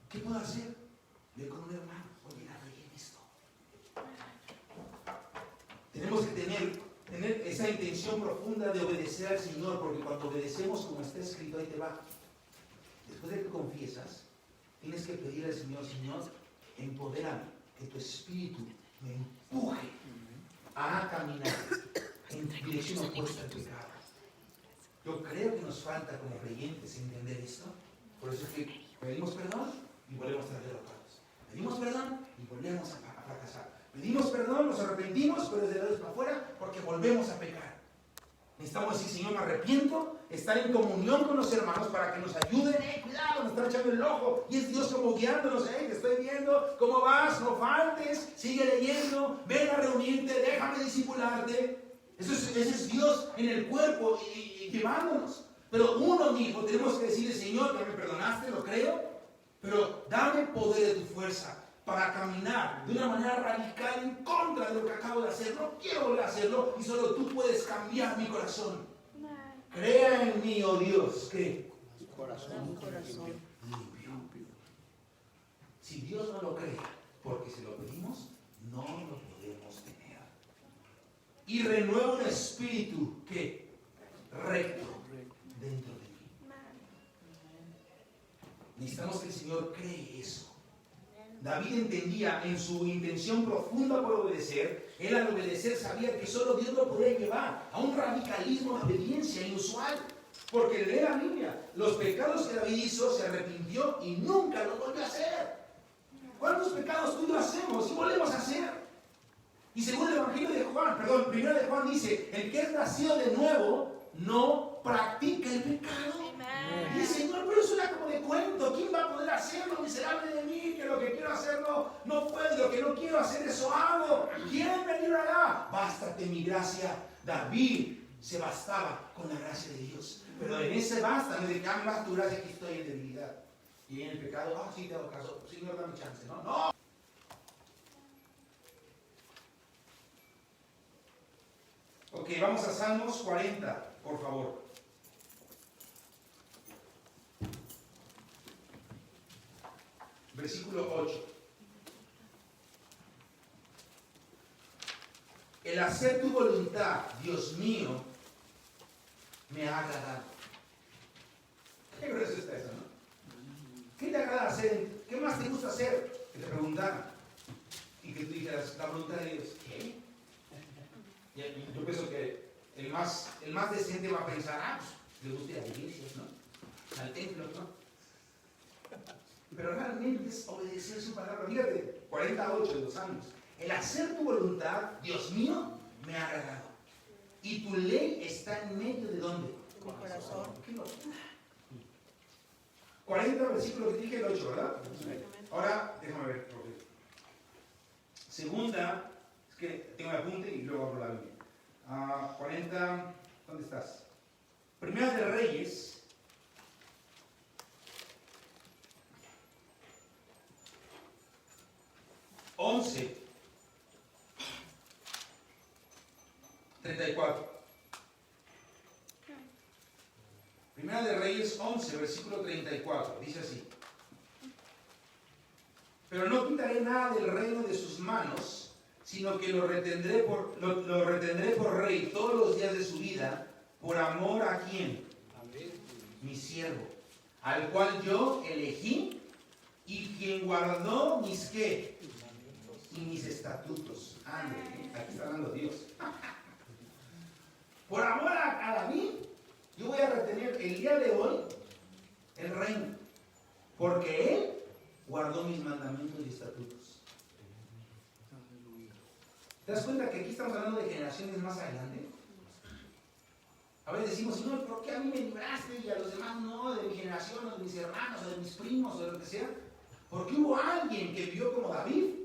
¿Qué puedo hacer? Ve con un hermano. Oye, la regué en esto. Tenemos que tener tener esa intención profunda de obedecer al Señor, porque cuando obedecemos como está escrito, ahí te va. Después de que confiesas, tienes que pedir al Señor, Señor, empodérame, que tu Espíritu me empuje a caminar en dirección opuesta al pecado. Yo creo que nos falta como creyentes entender esto. Por eso es que pedimos perdón y volvemos a estar derrotados. Pedimos perdón y volvemos a fracasar. Pedimos perdón, nos arrepentimos, pero desde lados para afuera porque volvemos a pecar. Necesitamos decir, Señor, me arrepiento, estar en comunión con los hermanos para que nos ayuden. Cuidado, nos están echando el ojo. Y es Dios como guiándonos. Te estoy viendo, ¿cómo vas? No faltes, sigue leyendo, ven a reunirte, déjame discipularte. Ese es Dios en el cuerpo y llevándonos. Pero uno mismo tenemos que decirle, Señor, ya me perdonaste, lo creo, pero dame poder de tu fuerza para caminar de una manera radical en contra de lo que acabo de hacer. No quiero volver a hacerlo y solo tú puedes cambiar mi corazón. Crea en mí, oh Dios, que Corazón limpio. Si Dios no lo crea, porque se lo pedimos, no lo podemos tener. Y renueva un espíritu que recto dentro de mí. Necesitamos que el Señor cree eso. David entendía en su intención profunda por obedecer, él al obedecer sabía que solo Dios lo podía llevar a un radicalismo de obediencia inusual. Porque lee la Biblia, los pecados que David hizo se arrepintió y nunca los volvió a hacer. ¿Cuántos pecados tú y yo hacemos y volvemos a hacer? Y según el Evangelio de Juan, primero de Juan dice, el que es nacido de nuevo no practica el pecado. Y el Señor, pero eso era como de cuento. ¿Quién va a poder hacerlo? Miserable de mí, que lo que quiero hacerlo no puedo, lo que no quiero hacer eso hago. ¿Quién me librará? Bástate mi gracia. David se bastaba con la gracia de Dios. Pero en ese basta, no de que más tu gracia, que estoy en debilidad. Y en el pecado, sí te hago caso, Señor, dame chance. No. Ok, vamos a Salmos 40, por favor. Versículo 8. El hacer tu voluntad, Dios mío, me ha agradado. Qué grueso está eso, ¿no? ¿Qué te agrada hacer? ¿Qué más te gusta hacer? Que te preguntaran. Y que tú dijeras, la voluntad de Dios. ¿Qué? Yo pienso que el más decente va a pensar, pues, le gusta ir a la iglesia, ¿no? Al templo, ¿no? Pero realmente es obedecer su palabra. Fíjate, 48 de los años. El hacer tu voluntad, Dios mío, me ha agradado. Y tu ley está en medio de ¿dónde? Mi corazón. 40 versículos que dije, el 8, ¿verdad? Ahora, déjame ver. Segunda, es que tengo el apunte y luego abro la Biblia. 40, ¿dónde estás? Primera de Reyes. Once 34. Primera de Reyes 11, versículo 34. Dice así: pero no quitaré nada del reino de sus manos, sino que lo retendré por rey todos los días de su vida, por amor a ¿quién? Mi siervo, al cual yo elegí, y quien guardó mis ¿qué? Y mis estatutos. Aquí está hablando Dios. Por amor a David, yo voy a retener el día de hoy el reino, porque él guardó mis mandamientos y estatutos. ¿Te das cuenta que aquí estamos hablando de generaciones más adelante? A veces decimos, no, ¿por qué a mí me libraste y a los demás no? De mi generación, o de mis hermanos, o de mis primos, o de lo que sea. Porque hubo alguien que vivió como David,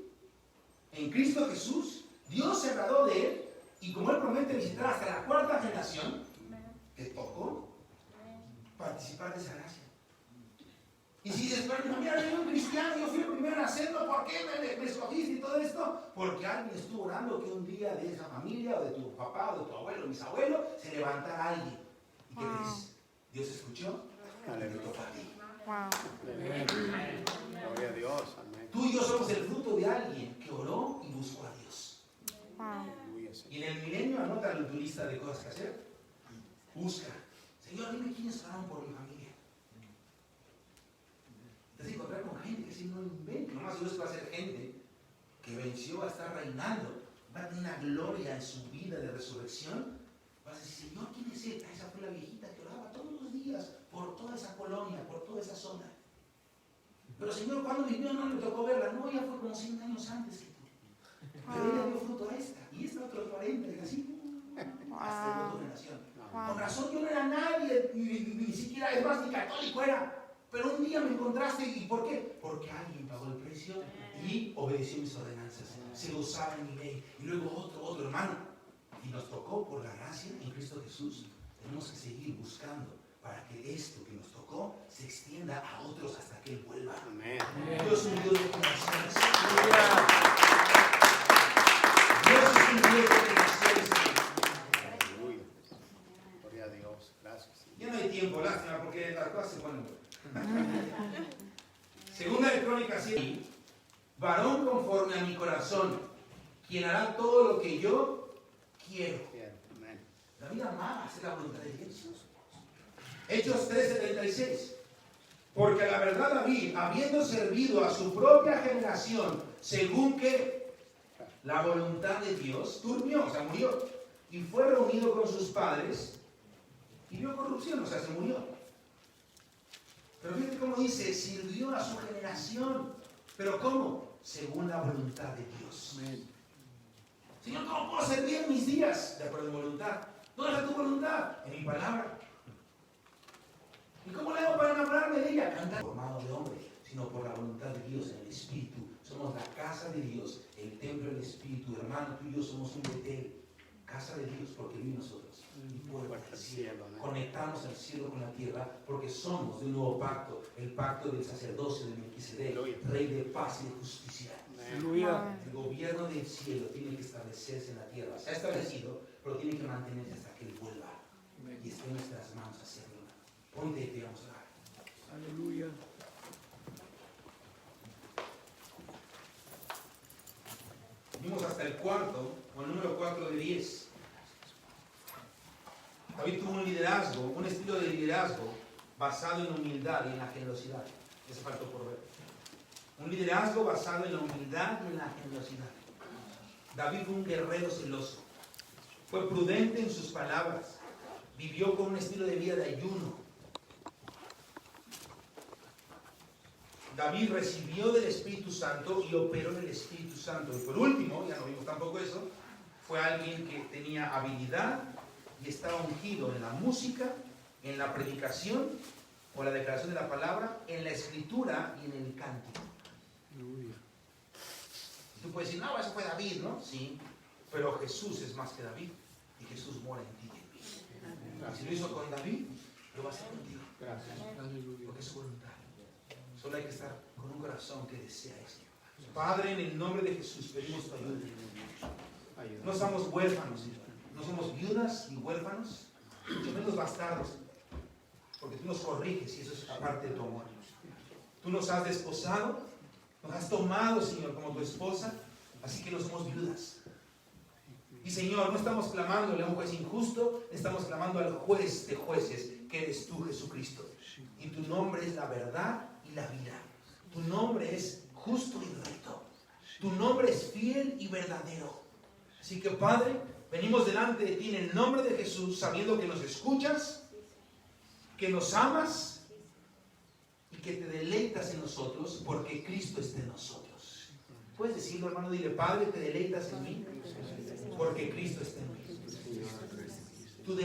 en Cristo Jesús. Dios se agradó de él, y como él promete visitar hasta la cuarta generación, te tocó participar de esa gracia. Y si dices, pero mira, yo soy un cristiano, yo fui el primero en hacerlo, ¿por qué me escogiste y todo esto? Porque alguien estuvo orando que un día de esa familia, o de tu papá, o de tu abuelo, bisabuelo, se levantara alguien. ¿Y qué crees? Dios escuchó y te tocó a ti. Gloria a Dios. Amén. Tú y yo somos el fruto de alguien que oró y buscó a Dios. Aleluya, Señor. Y en el milenio, anótalo, en tu lista de cosas que hacer. Busca. Señor, dime quiénes oraron por mi familia. Te vas a encontrar con gente que si no inventa. Nomás Dios va a ser gente que venció, va a estar reinando, va a tener una gloria en su vida de resurrección. Vas a decir, Señor, ¿quién es él? Esa fue la viejita que oraba todos los días por toda esa colonia, por toda esa zona. Pero Señor, cuando vivió no le tocó verla. No, ya fue como 100 años antes que tú. Pero ella dio fruto a esta, y esta otros 40, y así, hasta llegó tu generación. Con razón yo no era nadie, ni siquiera, es más, ni católico era. Pero un día me encontraste, ¿y por qué? Porque alguien pagó el precio y obedeció mis ordenanzas. Se gozaba en mi ley. Y luego otro hermano. Y nos tocó por la gracia en Cristo Jesús. Tenemos que seguir buscando para que esto que nos tocó se extienda a otros hasta que Él vuelva. Amén. Dios es un Dios de generaciones. Dios es un Dios de generaciones. Aleluya. Gloria a Dios. Gracias. Ya no hay tiempo, lástima, porque las cosas se ponen. Segunda de Crónicas 7. Varón conforme a mi corazón, quien hará todo lo que yo quiero. Amén. David amaba hacer la voluntad de Dios. Hechos 13:36. Porque la verdad David, habiendo servido a su propia generación, según que la voluntad de Dios, durmió, o sea, murió, y fue reunido con sus padres, y vio corrupción, o sea, se murió. Pero fíjate cómo dice, sirvió a su generación. ¿Pero cómo? Según la voluntad de Dios. Amén. Señor, ¿cómo puedo servir en mis días? De acuerdo a mi voluntad. ¿Dónde está tu voluntad? En mi palabra. ¿Y cómo le hago para enamorarme de ella? Cantar formado de hombre, sino por la voluntad de Dios en el Espíritu. Somos la casa de Dios, el templo del Espíritu. Hermano, tú y yo somos un Betel. Casa de Dios porque vive nosotros. Y puerta al cielo. Conectamos al cielo con la tierra porque somos de un nuevo pacto. El pacto del sacerdocio de Melquisedec, rey de paz y de justicia. Aleluya. El gobierno del cielo tiene que establecerse en la tierra. Se ha establecido, pero tiene que mantenerse hasta que Él vuelva. Y esté en nuestras manos hacerlo. Ponte y vamos a orar. Aleluya. Vimos hasta el cuarto, o el número 4 de 10. David tuvo un liderazgo, un estilo de liderazgo basado en humildad y en la generosidad. Eso faltó por ver. Un liderazgo basado en la humildad y en la generosidad. David fue un guerrero celoso. Fue prudente en sus palabras. Vivió con un estilo de vida de ayuno. David recibió del Espíritu Santo y operó en el Espíritu Santo. Y por último, ya no vimos tampoco eso, fue alguien que tenía habilidad y estaba ungido en la música, en la predicación o la declaración de la palabra, en la escritura y en el cántico. Aleluya. Tú puedes decir, no, eso fue David, ¿no? Sí, pero Jesús es más que David y Jesús mora en ti y en mí. Si lo hizo con David, lo va a hacer contigo. Gracias. Aleluya. Porque es su voluntad. Solo hay que estar con un corazón que desea eso. Padre, en el nombre de Jesús pedimos tu ayuda. No somos huérfanos, Señor. No somos viudas ni huérfanos, mucho menos bastardos. Porque tú nos corriges y eso es parte de tu amor. Tú nos has desposado, nos has tomado, Señor, como tu esposa, así que no somos viudas. Y Señor, no estamos clamándole a un juez injusto, estamos clamando al juez de jueces, que eres tú, Jesucristo. Y tu nombre es la verdad y la vida. Tu nombre es justo y recto. Tu nombre es fiel y verdadero. Así que, Padre, venimos delante de ti en el nombre de Jesús, sabiendo que nos escuchas, que nos amas y que te deleitas en nosotros, porque Cristo está en nosotros. ¿Puedes decirlo, hermano? Dile, Padre, te deleitas en mí, porque Cristo está en mí. Tu